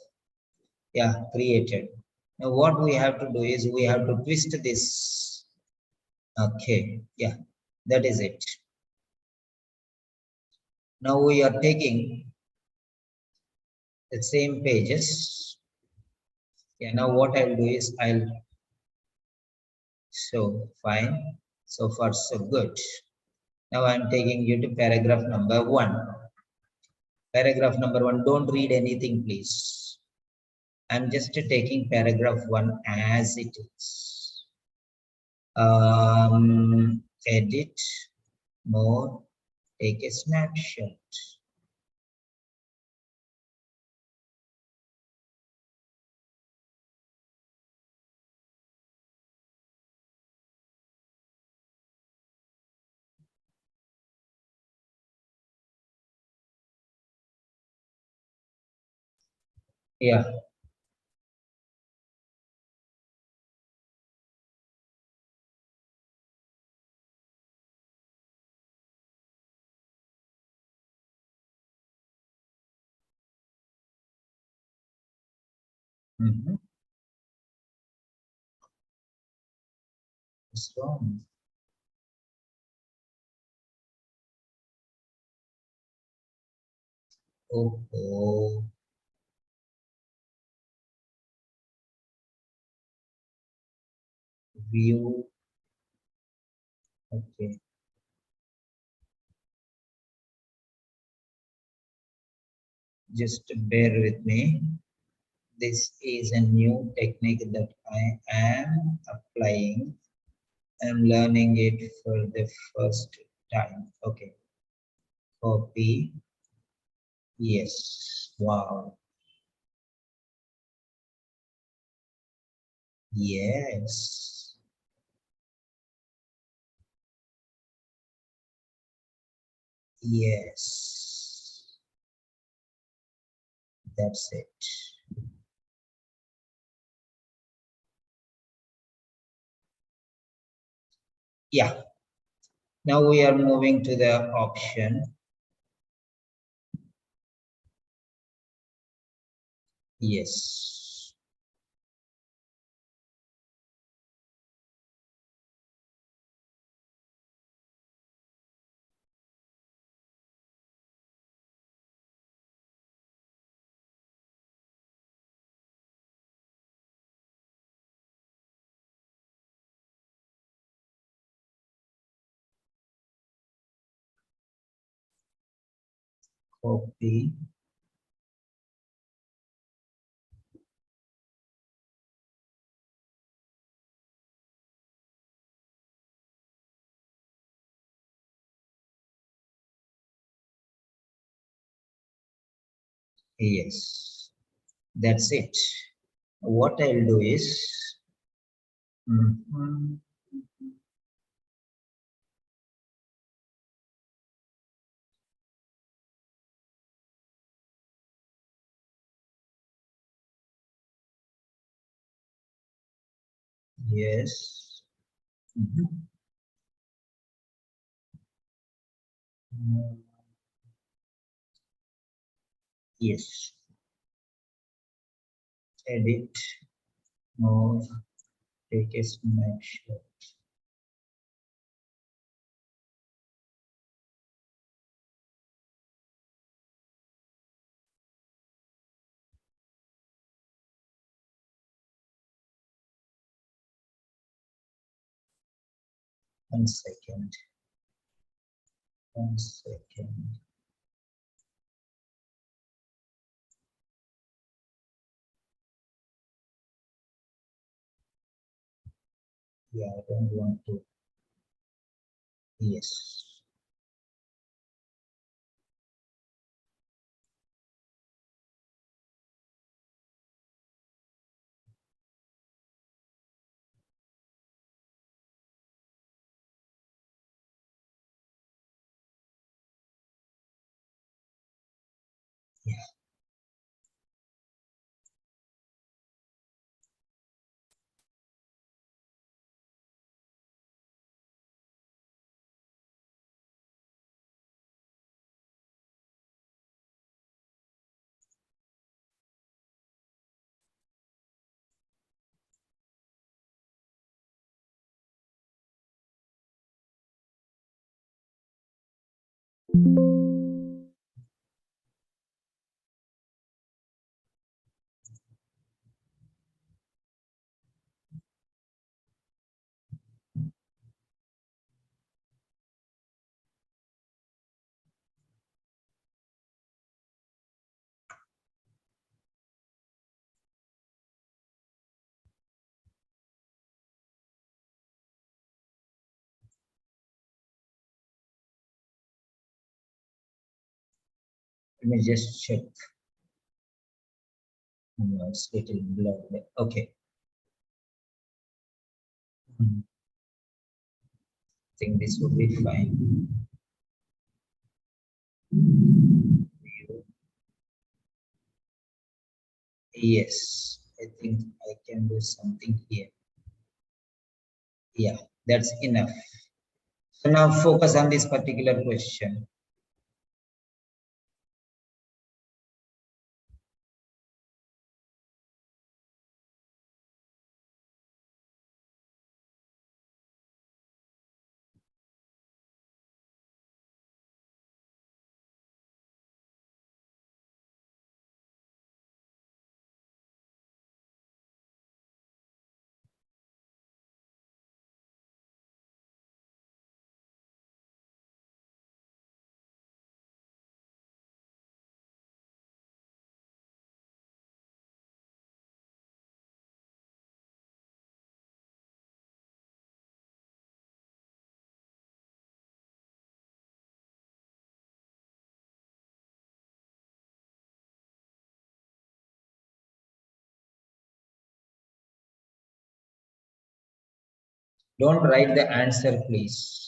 Yeah, created. Now what we have to do is we have to twist this. Okay, yeah, that is it. Now we are taking the same pages. Yeah, now what I'll do is so fine. So far, so good. Now I'm taking you to paragraph number 1. Paragraph number 1, don't read anything, please. I'm just taking paragraph 1 as it is. Edit, more, take a snapshot. Yeah. Mm-hmm. is wrong. Oh, view. Okay, just bear with me. This is a new technique that I am applying. I'm learning it for the first time. Okay, copy. Yes. Wow. Yes. Yes. That's it. Yeah. Now we are moving to the option. Yes. Copy. Yes. That's it. What I'll do is, mhm, yes. Mhm. Mm, yes. Edit. More. Take a snapshot. 1 second. 1 second. Yeah, I don't want to. Yes. Yeah. Let me just check. No, it's little blurred. Okay. I think this would be fine. Yes, I think I can do something here. Yeah, that's enough. So now focus on this particular question. Don't write the answer, please.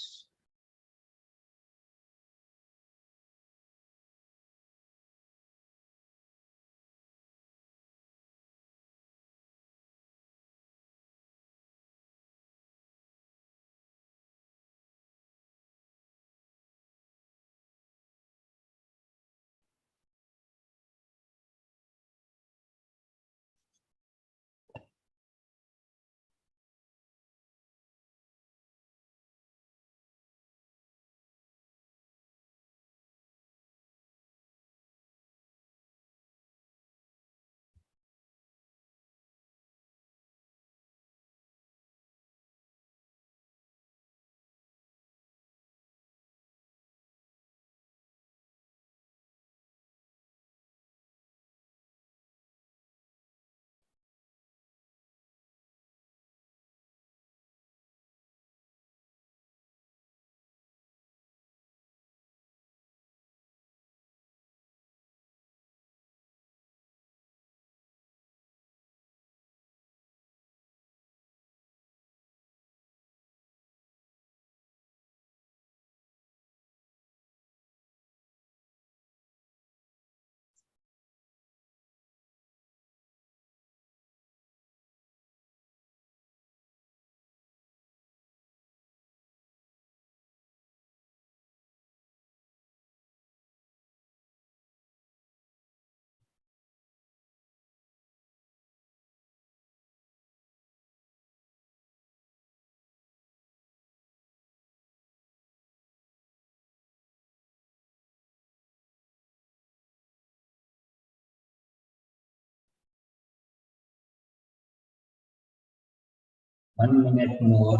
One minute more.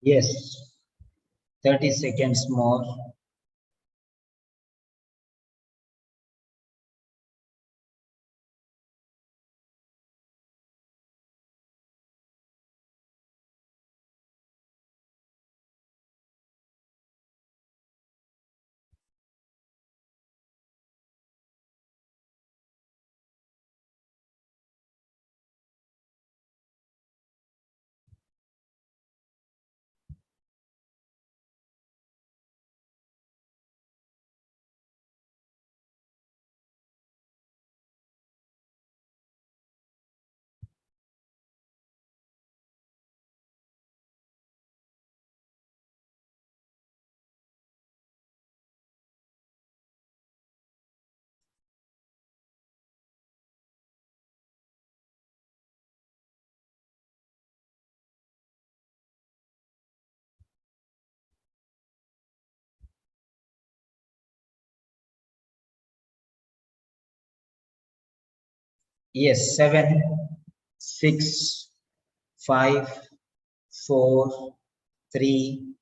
Yes, 30 seconds more. Yes, 7, 6, 5, 4, 3,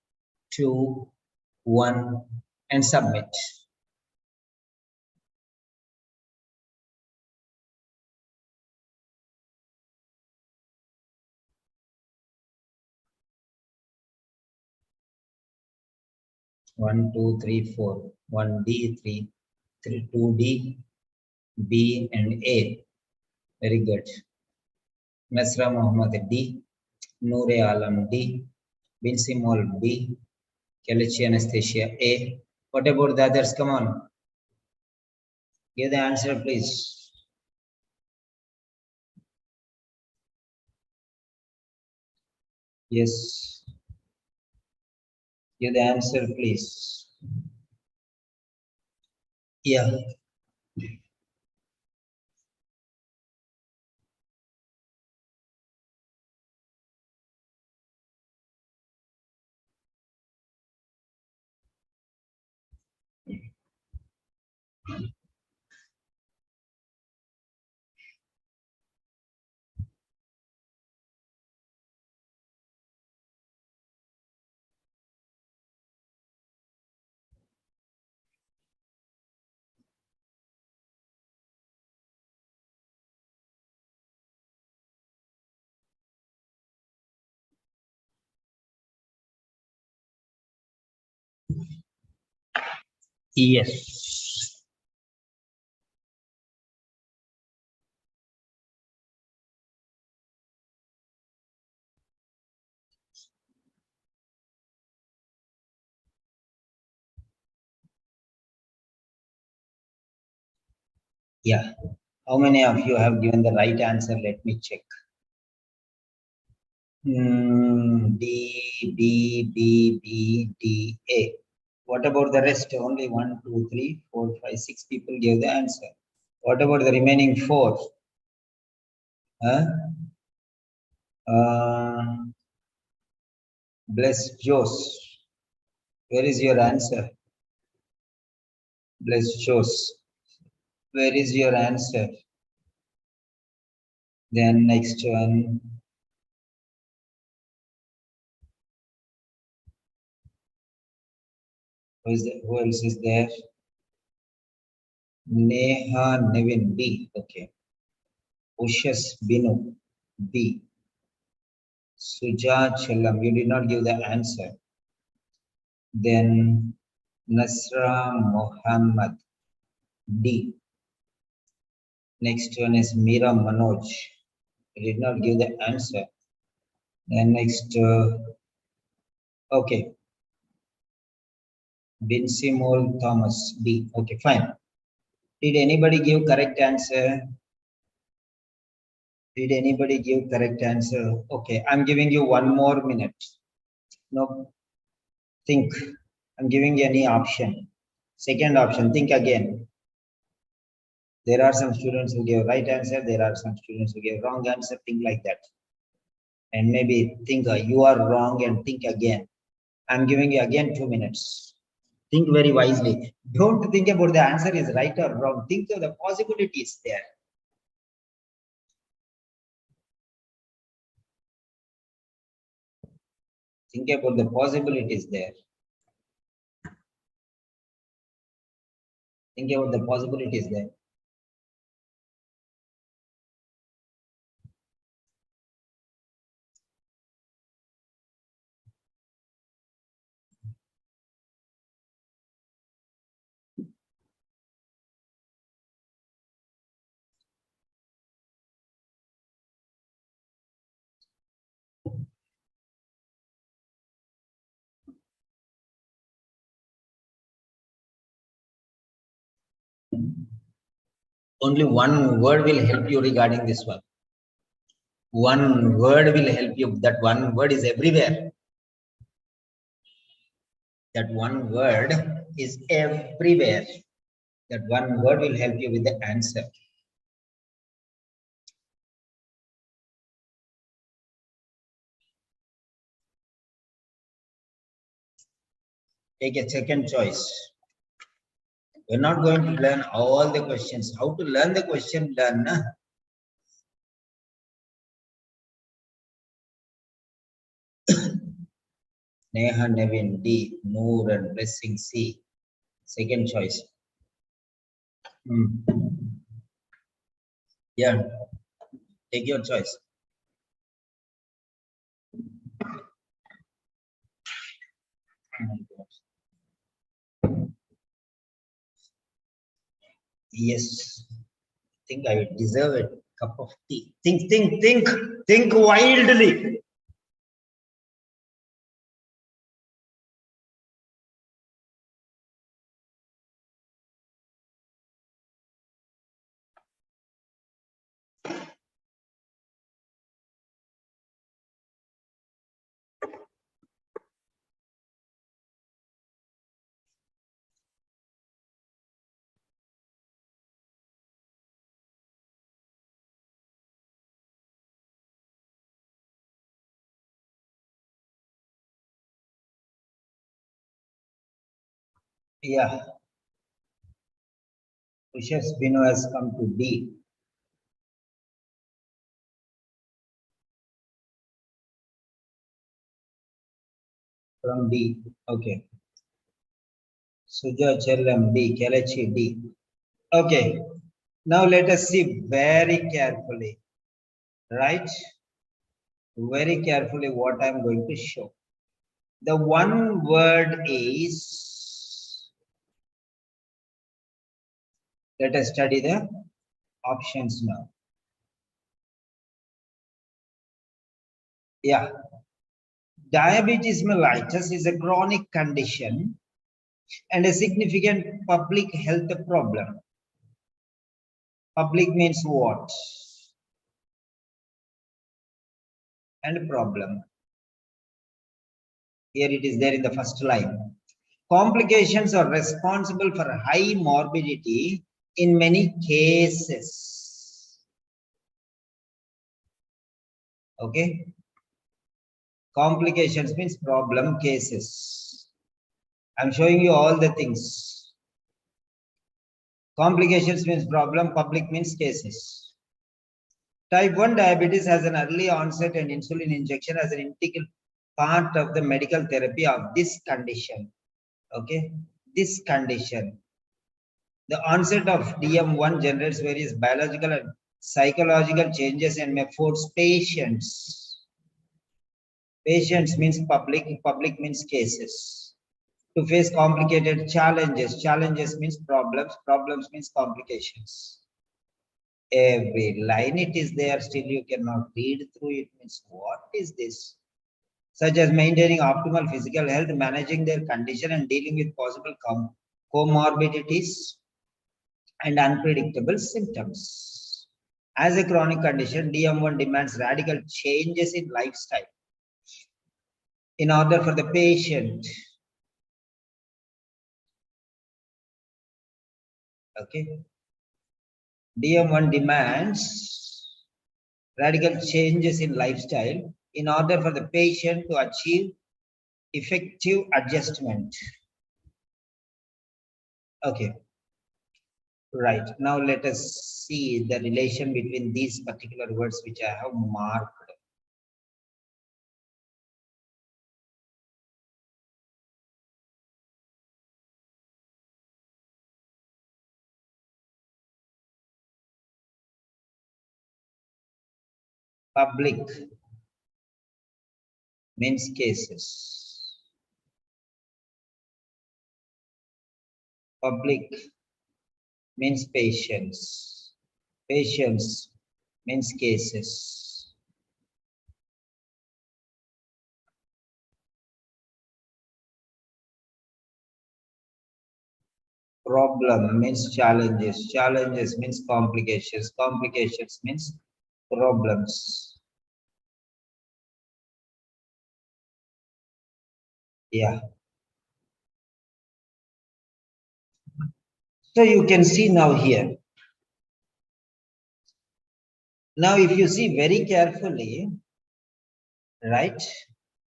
2, 1, and submit. One, two, three, four. 1D, 3, 2D, B, and A. Very good. Nasra Muhammad D, Noor Alam D, Binsimol B, Kelechi Anastasia A. What about the others? Come on. Give the answer, please. Yes. Give the answer, please. Yeah. Yes. Yeah. How many of you have given the right answer? Let me check. D, B, B, B, D, A. What about the rest? Only 1, 2, 3, 4, 5, 6 people gave the answer. What about the remaining 4? Huh? Bless Jos. Where is your answer? Bless Jos. Where is your answer? Then next one. Who else is there? Neha Nevin B. Okay. Ushas Binu B. Suja Chellam. You did not give the answer. Then Nasra Muhammad D. Next one is Mira Manoj. You did not give the answer. Then next, okay. Binsimol Thomas B. Okay, fine. Did anybody give correct answer? Did anybody give correct answer? Okay, I'm giving you 1 more minute. No, think. I'm giving you any option. Second option, think again. There are some students who gave right answer. There are some students who gave wrong answer. Think like that. And maybe think you are wrong and think again. I'm giving you again 2 minutes. Think very wisely. Don't think about the answer is right or wrong. Think of the possibilities there. Think about the possibilities there. Think about the possibilities there. Only one word will help you regarding this one. One word will help you. That one word is everywhere. That one word is everywhere. That one word will help you with the answer. Take a second choice. We're not going to learn all the questions. How to learn the question, learn. Neha Nevin D. Noor and Blessing C. Second choice. Yeah, take your choice. Yes, I think I deserve a cup of tea. Think wildly. Yeah, Ushas Bino has come to D. From D. Okay. Suja Chellam D. Kelechi D. Okay. Now let us see very carefully. Right? Very carefully what I'm going to show. The one word is Let us study the options now. Yeah. Diabetes mellitus is a chronic condition and a significant public health problem. Public means what? And problem. Here it is there in the first line. Complications are responsible for high morbidity in many cases. Okay. Complications means problem, cases. I'm showing you all the things. Complications means problem, public means cases. Type 1 diabetes has an early onset and insulin injection as an integral part of the medical therapy of this condition. Okay, this condition. The onset of DM1 generates various biological and psychological changes and may force patients. Patients means public, public means cases. To face complicated challenges. Challenges means problems, problems means complications. Every line it is there, still you cannot read through it. Means what is this? Such as maintaining optimal physical health, managing their condition, and dealing with possible comorbidities and unpredictable symptoms. As a chronic condition, DM1 demands radical changes in lifestyle in order for the patient. Okay. DM1 demands radical changes in lifestyle in order for the patient to achieve effective adjustment. Okay. Right. Now let us see the relation between these particular words which I have marked. Public means cases. Public means patients. Patients means cases. Problem means challenges. Challenges means complications. Complications means problems. Yeah. So you can see now here. Now, if you see very carefully, right?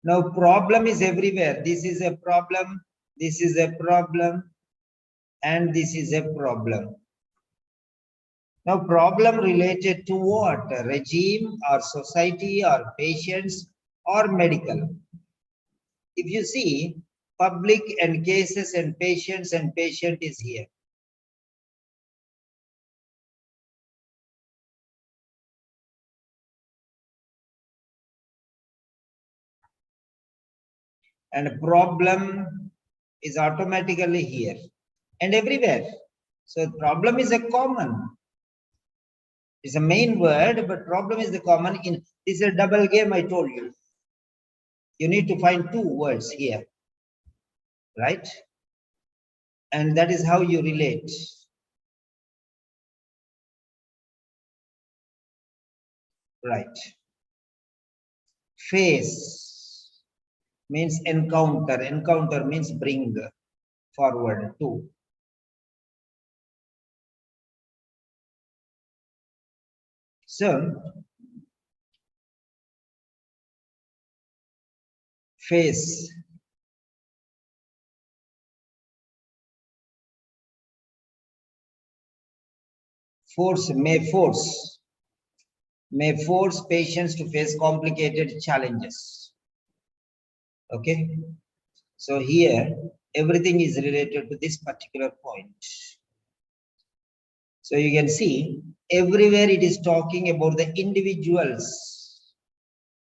Now, problem is everywhere. This is a problem. This is a problem. And this is a problem. Now, problem related to what? Regime or society or patients or medical. If you see, public and cases and patient is here. And problem is automatically here and everywhere. So problem is a common. It's a main word, but problem is the common. In this is a double game, I told you. You need to find two words here, right? And that is how you relate. Right. Face means encounter. Encounter means bring forward to. So, face may force patients to face complicated challenges. Okay, so here everything is related to this particular point. So you can see everywhere it is talking about the individuals.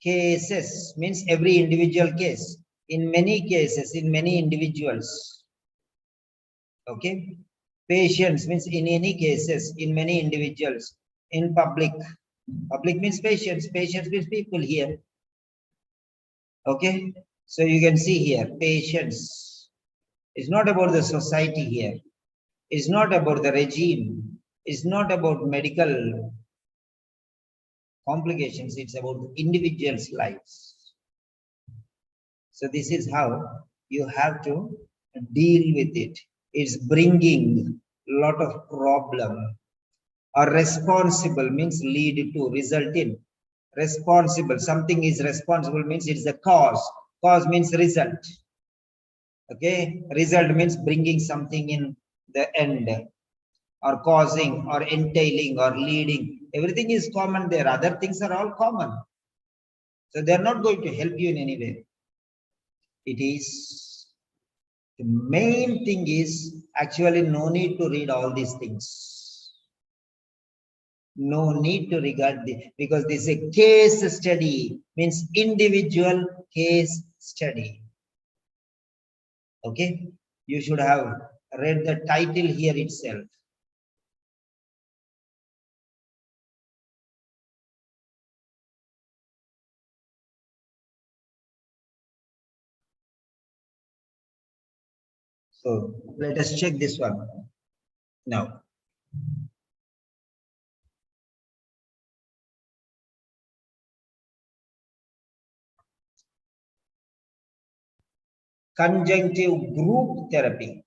Cases means every individual case. In many cases, in many individuals. Okay, Patients means in any cases, in many individuals, in public. Public means patients. Patients means people here. Okay. So you can see here, patients. It's not about the society here. It's not about the regime. It's not about medical complications. It's about the individual's lives. So this is how you have to deal with it. It's bringing a lot of problem. Or responsible means lead to, result in. Responsible, something is responsible means it's the cause. Cause means result. Okay, result means bringing something in the end, or causing, or entailing, or leading. Everything is common there. Other things are all common. So they're not going to help you in any way. It is, the main thing is actually no need to read all these things. No need to regard this, because this is a case study, means individual case study. Okay, you should have read the title here itself. So let us check this one now. Conjunctive group therapy.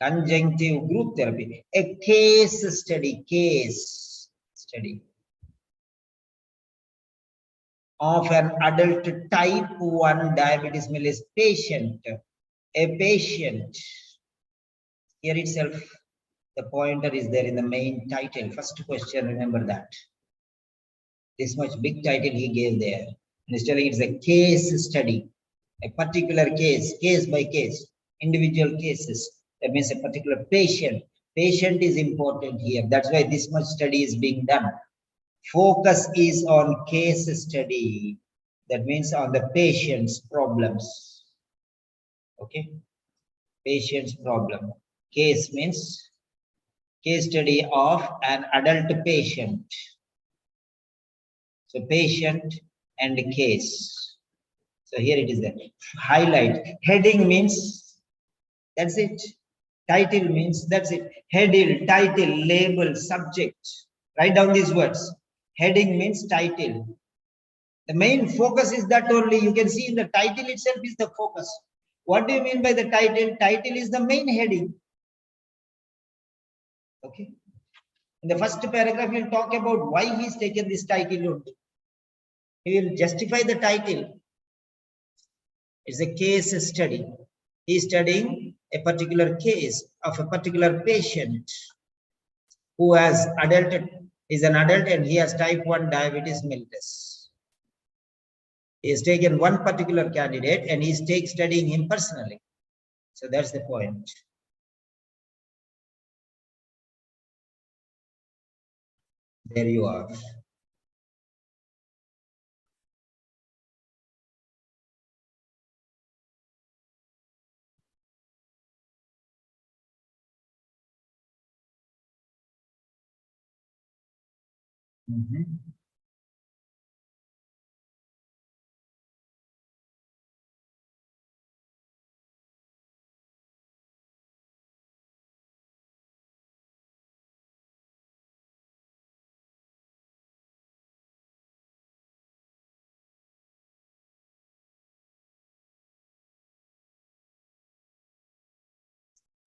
Conjunctive group therapy. A case study, case study of an adult type 1 diabetes mellitus patient. A patient. Here itself, the pointer is there in the main title. First question, remember that. This much big title he gave there. And he's telling it's a case study. A particular case, case by case, individual cases. That means a particular patient. Patient is important here. That's why this much study is being done. Focus is on case study. That means on the patient's problems. Okay. Patient's problem. Case means case study of an adult patient. So patient and case. So here it is there. Highlight. Heading means that's it. Title means that's it. Heading, title, label, subject. Write down these words. Heading means title. The main focus is that only. You can see in the title itself is the focus. What do you mean by the title? Title is the main heading. Okay. In the first paragraph, he'll talk about why he's taken this title only. He will justify the title. It's a case study. He's studying a particular case of a particular patient who has is an adult and he has type 1 diabetes mellitus. He has taken one particular candidate and he's studying him personally. So that's the point. There you are.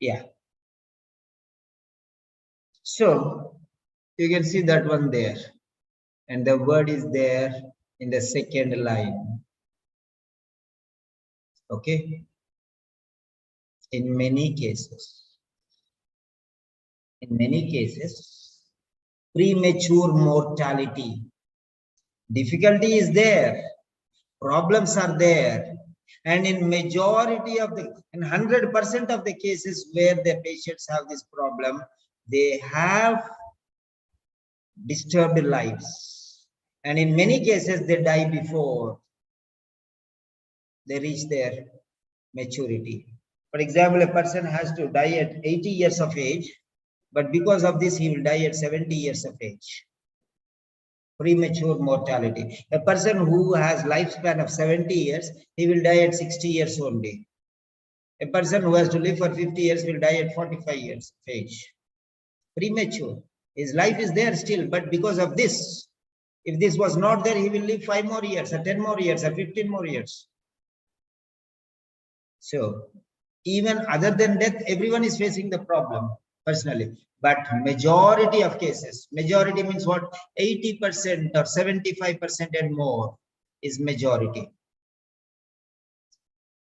Yeah. So you can see that one there. And the word is there in the second line. Okay. In many cases, premature mortality. Difficulty is there. Problems are there. And in majority of in 100% of the cases where the patients have this problem, they have disturbed lives. And in many cases, they die before they reach their maturity. For example, a person has to die at 80 years of age, but because of this, he will die at 70 years of age. Premature mortality. A person who has lifespan of 70 years, he will die at 60 years only. A person who has to live for 50 years will die at 45 years of age. Premature. His life is there still, but because of this, if this was not there, he will live 5 more years, or 10 more years, or 15 more years. So, even other than death, everyone is facing the problem personally. But majority of cases, majority means what? 80% or 75% and more is majority.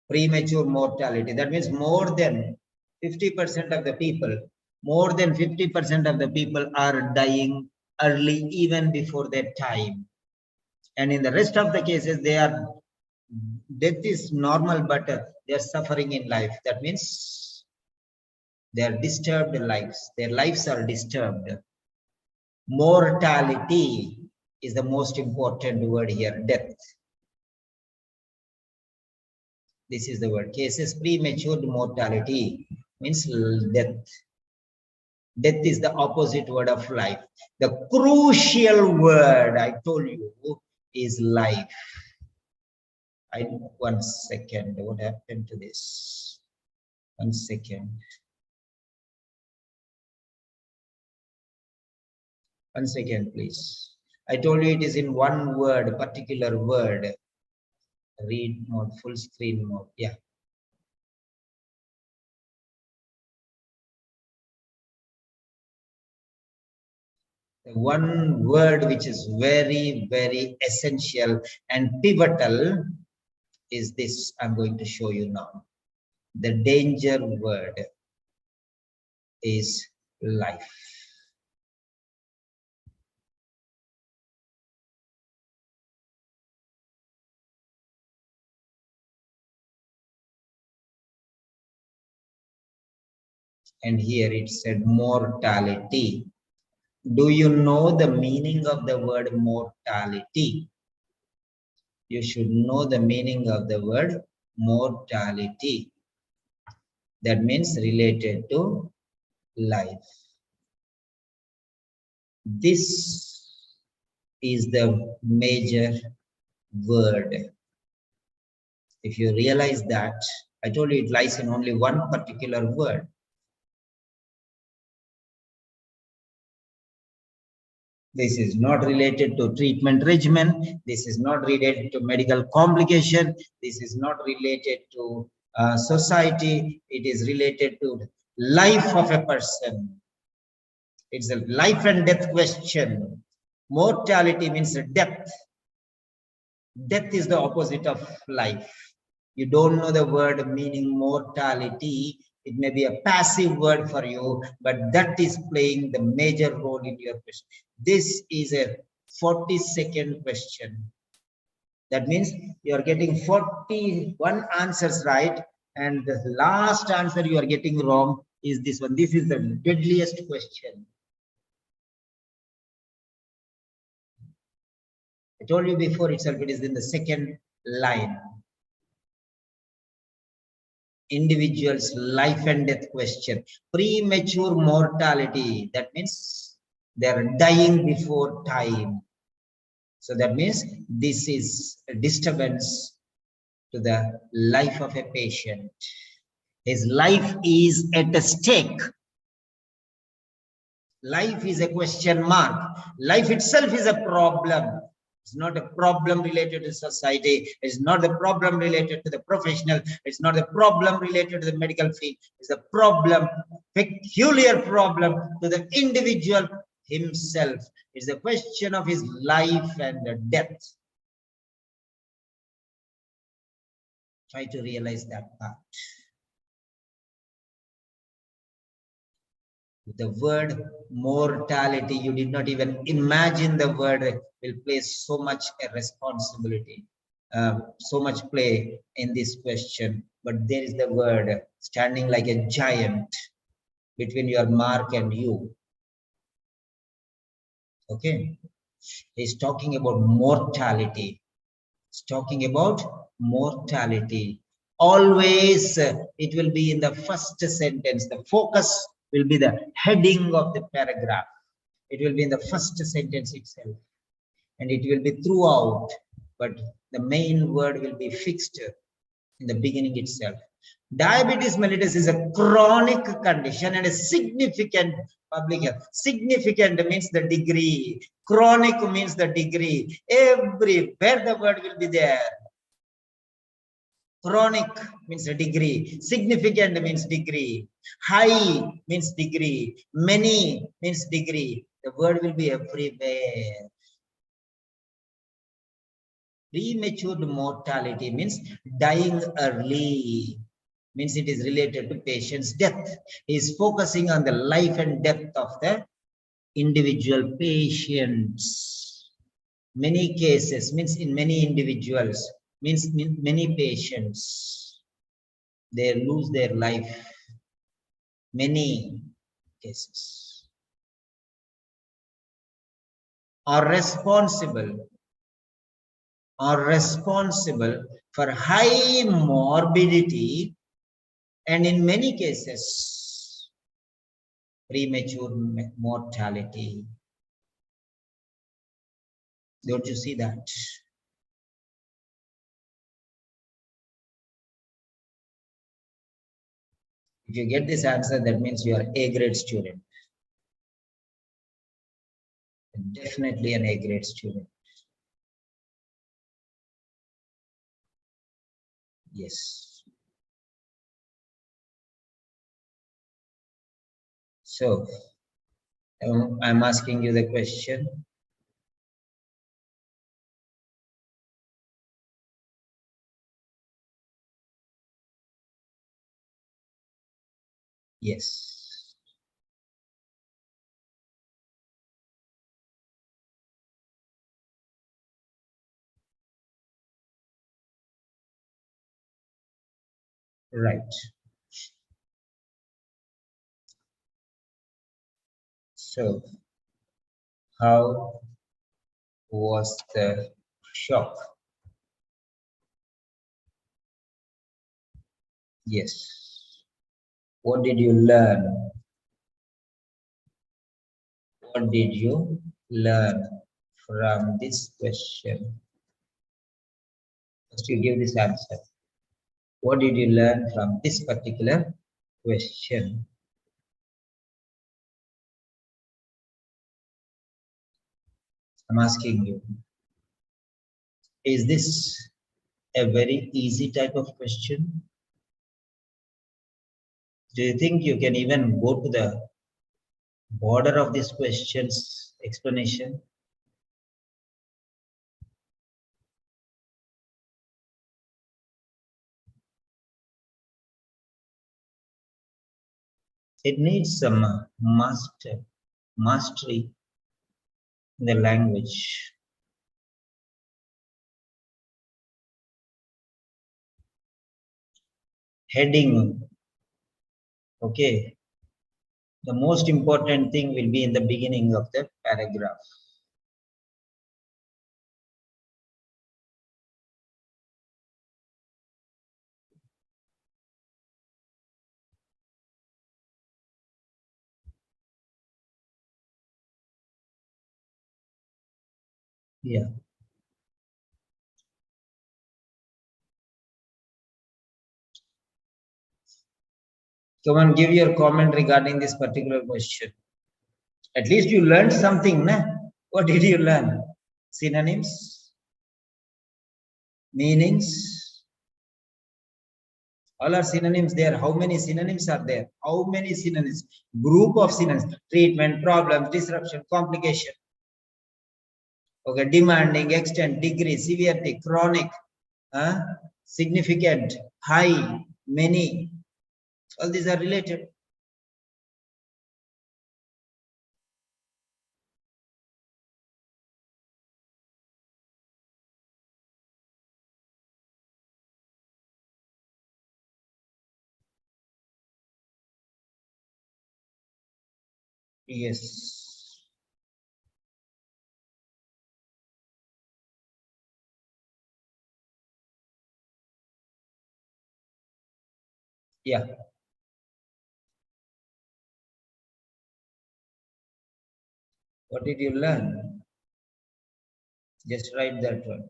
Premature mortality. That means more than 50% of the people, more than 50% of the people are dying early, even before their time. And in the rest of the cases, death is normal, but they are suffering in life. That means they are disturbed lives. Their lives are disturbed. Mortality is the most important word here, death. This is the word. Cases premature mortality means death. Death is the opposite word of life. The crucial word I told you is life. One second. What happened to this? 1 second. 1 second, please. I told you it is in one word, particular word. Read mode, full screen mode. Yeah. One word which is very, very essential and pivotal is this. I'm going to show you now. The danger word is life. And here it said mortality. Do you know the meaning of the word mortality? You should know the meaning of the word mortality. That means related to life. This is the major word. If you realize that, I told you it lies in only one particular word. This is not related to treatment regimen. This is not related to medical complication. This is not related to society. It is related to life of a person. It's a life and death question. Mortality means death. Death is the opposite of life. You don't know the word meaning mortality. It may be a passive word for you, but that is playing the major role in your question. This is a 40-second question. That means you are getting 41 answers right, and the last answer you are getting wrong is this one. This is the deadliest question. I told you before itself, it is in the second line. Individual's life and death question. Premature mortality. That means they are dying before time. So that means this is a disturbance to the life of a patient. His life is at stake. Life is a question mark. Life itself is a problem. It's not a problem related to society. It's not the problem related to the professional. It's not the problem related to the medical field. It's a problem, peculiar problem to the individual himself. It's a question of his life and death. Try to realize that part. The word mortality, you did not even imagine the word will play so much a responsibility, so much play in this question. But there is the word standing like a giant between your mark and you. Okay, he's talking about mortality. He's talking about mortality. Always it will be in the first sentence. The focus will be the heading of the paragraph. It will be in the first sentence itself, and it will be throughout, but the main word will be fixed in the beginning itself. Diabetes mellitus is a chronic condition and a significant public health. Significant means the degree. Chronic means the degree. Everywhere the word will be there. Chronic means a degree. Significant means degree. High means degree. Many means degree. The word will be everywhere. Premature mortality means dying early. Means it is related to patient's death. He is focusing on the life and death of the individual patients. Many cases means in many individuals, means many patients, they lose their life. Many cases are responsible for high morbidity and in many cases premature mortality. Don't you see that? If you get this answer, that means you are A grade student. Definitely an A grade student. Yes. So I'm asking you the question. Yes. Right. So how was the shock? Yes. What did you learn? What did you learn from this question? First, you give this answer. What did you learn from this particular question? I'm asking you. Is this a very easy type of question? Do you think you can even go to the border of this question's explanation? It needs some mastery in the language. Heading, okay. The most important thing will be in the beginning of the paragraph. Yeah. Come on, give your comment regarding this particular question. At least you learned something, nah? What did you learn? Synonyms, meanings. All are synonyms there. How many synonyms are there? How many synonyms? Group of synonyms. Treatment, problems, disruption, complication. Okay, demanding, extent, degree, severity, chronic, significant, high, many. All these are related. Yes. Yeah. What did you learn? Just write that one.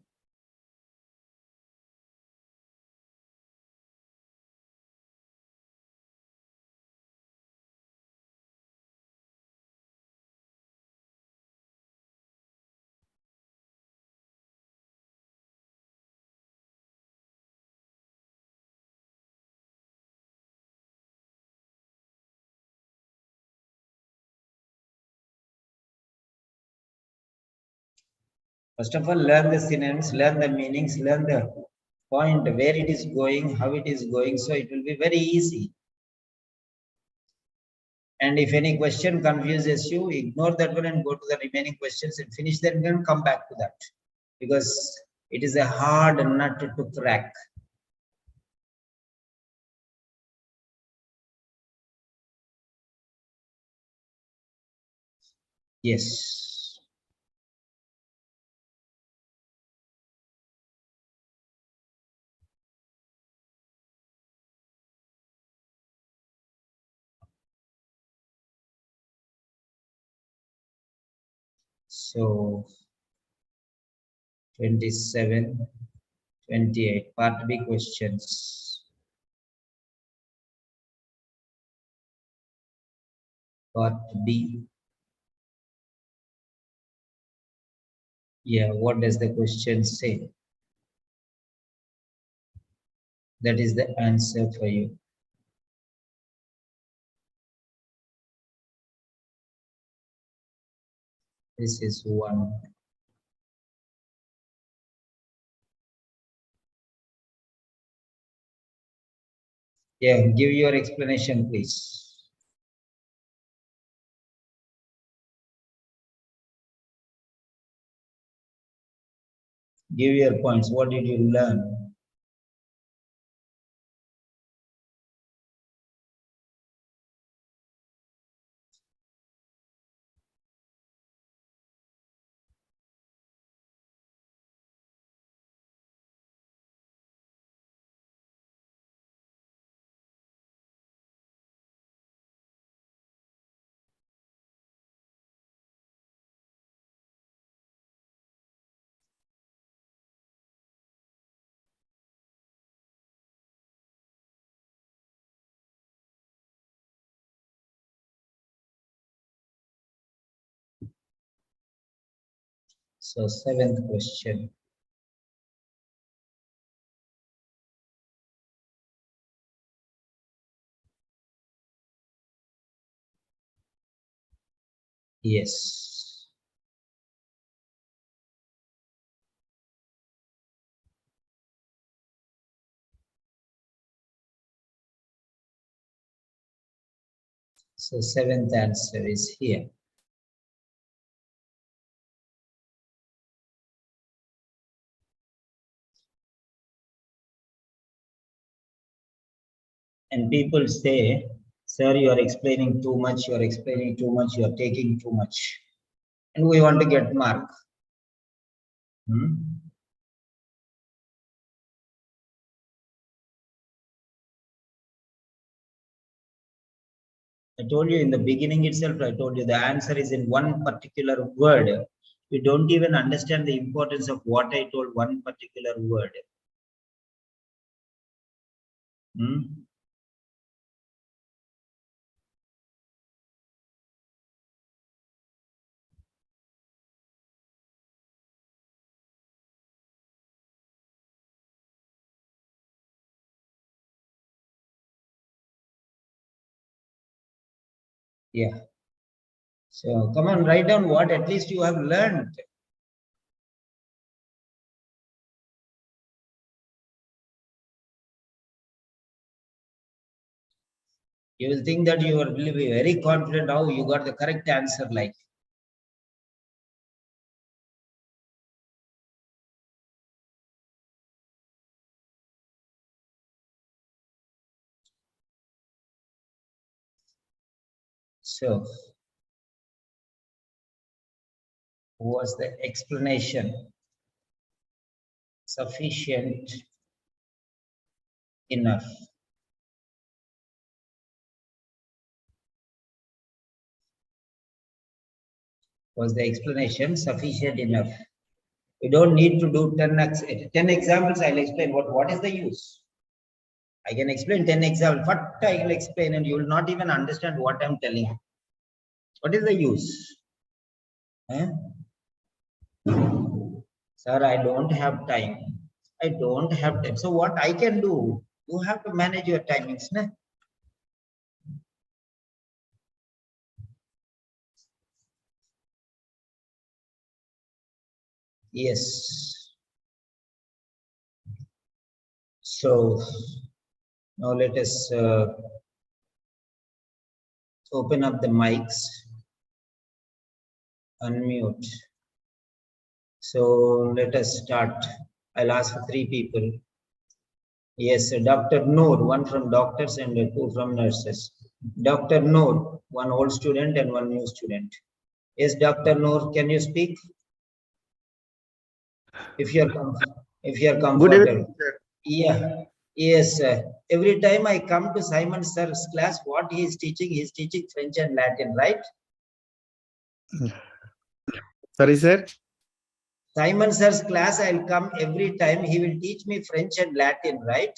First of all, learn the synonyms, learn the meanings, learn the point, where it is going, how it is going. So it will be very easy. And if any question confuses you, ignore that one and go to the remaining questions and finish them, then come back to that. Because it is a hard nut to crack. Yes. So 27, 28, part B questions. Part B. Yeah, what does the question say? That is the answer for you. This is one. Yeah, give your explanation, please. Give your points. What did you learn? So, seventh question. Yes. So, seventh answer is here. And people say, sir, you are explaining too much, you are explaining too much, you are taking too much. And we want to get mark. Hmm? I told you in the beginning itself, I told you the answer is in one particular word. You don't even understand the importance of what I told one particular word. Hmm? Yeah. So come on, write down what at least you have learned. You will think that you will be very confident how you got the correct answer like. So was the explanation sufficient enough? Was the explanation sufficient enough? You don't need to do 10 examples. I'll explain what is the use. I can explain 10 examples, but I will explain and you will not even understand what I'm telling you. What is the use? Eh? Sir, I don't have time. I don't have time. So what I can do, you have to manage your timings. Ne? Yes. So now let us open up the mics, unmute. So let us start. I'll ask for 3 people. Yes, Dr. Noor, 1 from doctors and 2 from nurses. Dr. Noor, 1 old student and 1 new student. Yes, Dr. Noor, can you speak? If you're comfortable. Good evening, sir. Yeah. Yes, every time I come to Simon sir's class, what he's teaching French and Latin, right? Sorry, sir. Simon sir's class, I'll come every time. He will teach me French and Latin, right?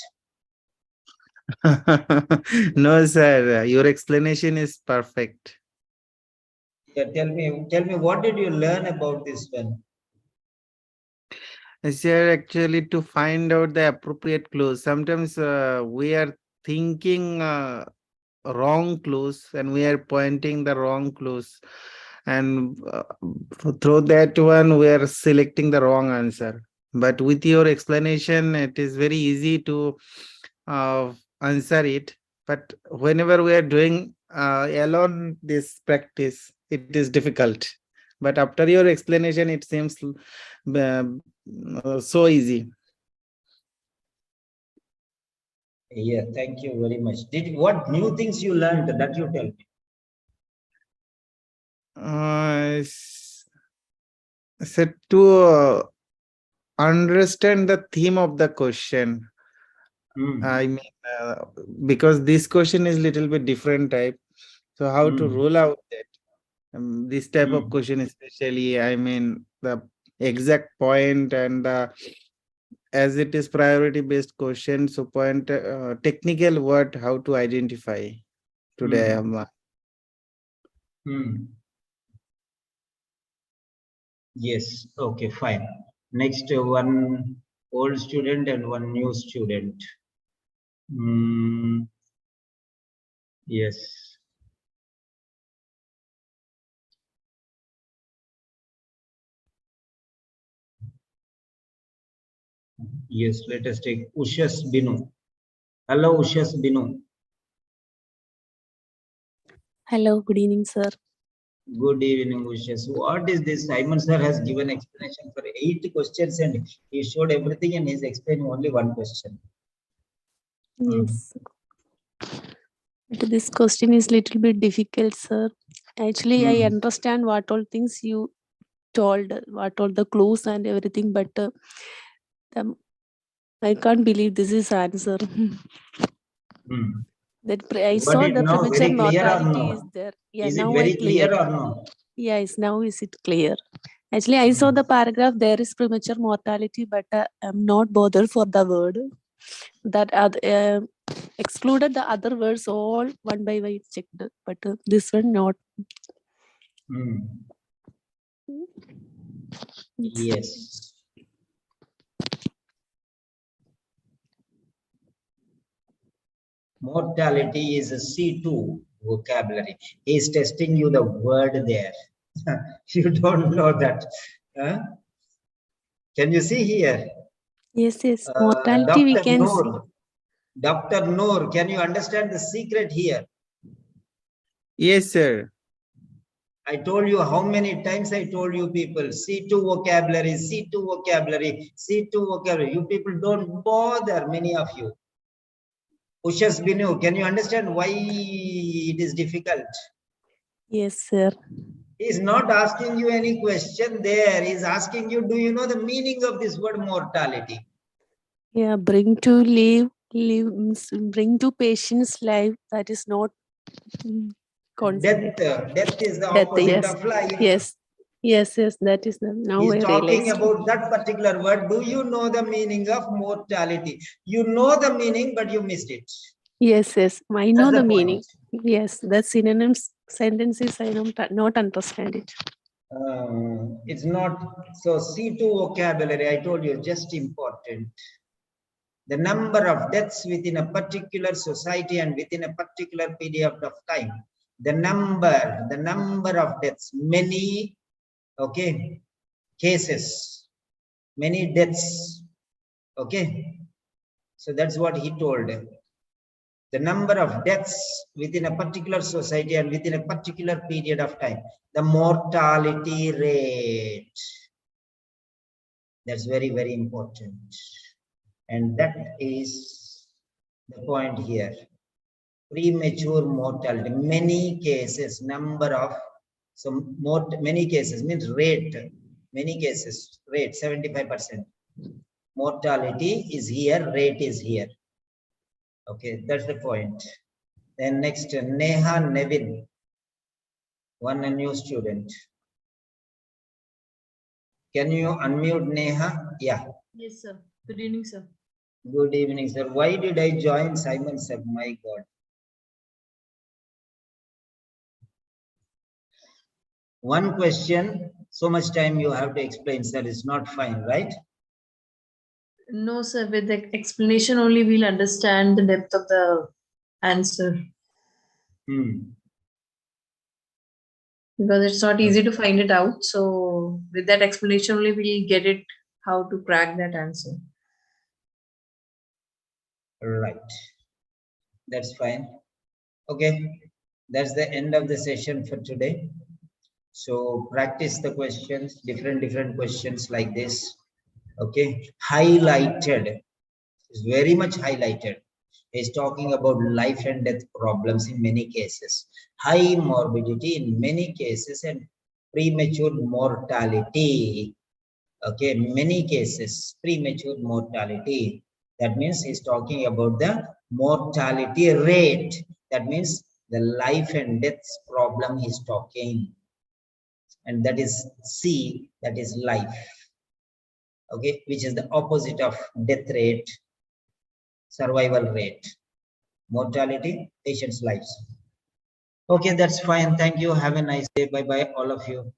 No, sir. Your explanation is perfect. Yeah, tell me, what did you learn about this one? Sir, actually, to find out the appropriate clues, sometimes we are thinking wrong clues and we are pointing the wrong clues. And through that one, we are selecting the wrong answer. But with your explanation, it is very easy to answer it. But whenever we are doing alone this practice, it is difficult. But after your explanation, it seems so easy. Yeah, thank you very much. What new things you learned that you tell me? So to understand the theme of the question, I mean, because this question is little bit different type. So how to rule out that this type of question, especially, I mean, the exact point and as it is priority based question, so point technical word how to identify today. Yes, okay, fine. Next, 1 old student and 1 new student. Yes. Yes, let us take Ushas Binu. Hello, Ushas Binu. Hello, good evening, sir. Good evening, Ushas. What is this? Simon sir has given explanation for 8 questions and he showed everything and he's explaining only 1 question. Yes. But this question is little bit difficult, sir. Actually, I understand what all things you told, what all the clues and everything, but I can't believe this is answer. That I saw the premature mortality is there. Yeah, is it now very I clear. clear or no? Yes, now is it clear? Actually, I saw the paragraph. There is premature mortality, but I'm not bothered for the word. That excluded the other words all one by one checked, but this one not. Yes. Mortality is a C2 vocabulary. He is testing you the word there. You don't know that. Huh? Can you see here? Yes, yes. Mortality we can see. Dr. Noor, can you understand the secret here? Yes, sir. I told you how many times I told you people, C2 vocabulary, C2 vocabulary, C2 vocabulary. You people don't bother, many of you. Ushas Binu, can you understand why it is difficult? Yes, sir. He is not asking you any question there. He is asking you, do you know the meaning of this word mortality? Yeah, bring to bring to patient's life that is not Death is the opposite of life. Yes. Yes, yes, that is the now He's I talking realized. about that particular word. Do you know the meaning of mortality? You know the meaning, but you missed it. Yes, yes, I know That's the the meaning. point. Yes, the synonyms sentences I don't not understand it. It's not so. C2 vocabulary, I told you, just important. The number of deaths within a particular society and within a particular period of time. The number of deaths, many, okay, cases, many deaths, okay. So that's what he told. The number of deaths within a particular society and within a particular period of time. The mortality rate. That's very, very important. And that is the point here. Premature mortality. Many cases, number of, so many cases means rate. Many cases, rate 75%. Mortality is here, rate is here. Okay, that's the point. Then next, Neha Nevin, one new student. Can you unmute Neha? Yeah. Yes, sir. Good evening, sir. Good evening, sir. Why did I join Simon, sir? My God. One question, so much time you have to explain, sir. It's not fine, right? No, sir. With the explanation only, we'll understand the depth of the answer because it's not easy to find it out. So, with that explanation only, we'll get it how to crack that answer. Right. That's fine. Okay. That's the end of the session for today. So practice the questions, different questions like this. Okay. Highlighted. It's very much highlighted. He's talking about life and death problems in many cases. High morbidity in many cases and premature mortality. Okay, many cases, premature mortality. That means he's talking about the mortality rate. That means the life and death problem he's talking. And that is C, that is life. Okay, which is the opposite of death rate, survival rate. Mortality, patient's lives. Okay, that's fine. Thank you. Have a nice day. Bye-bye, all of you.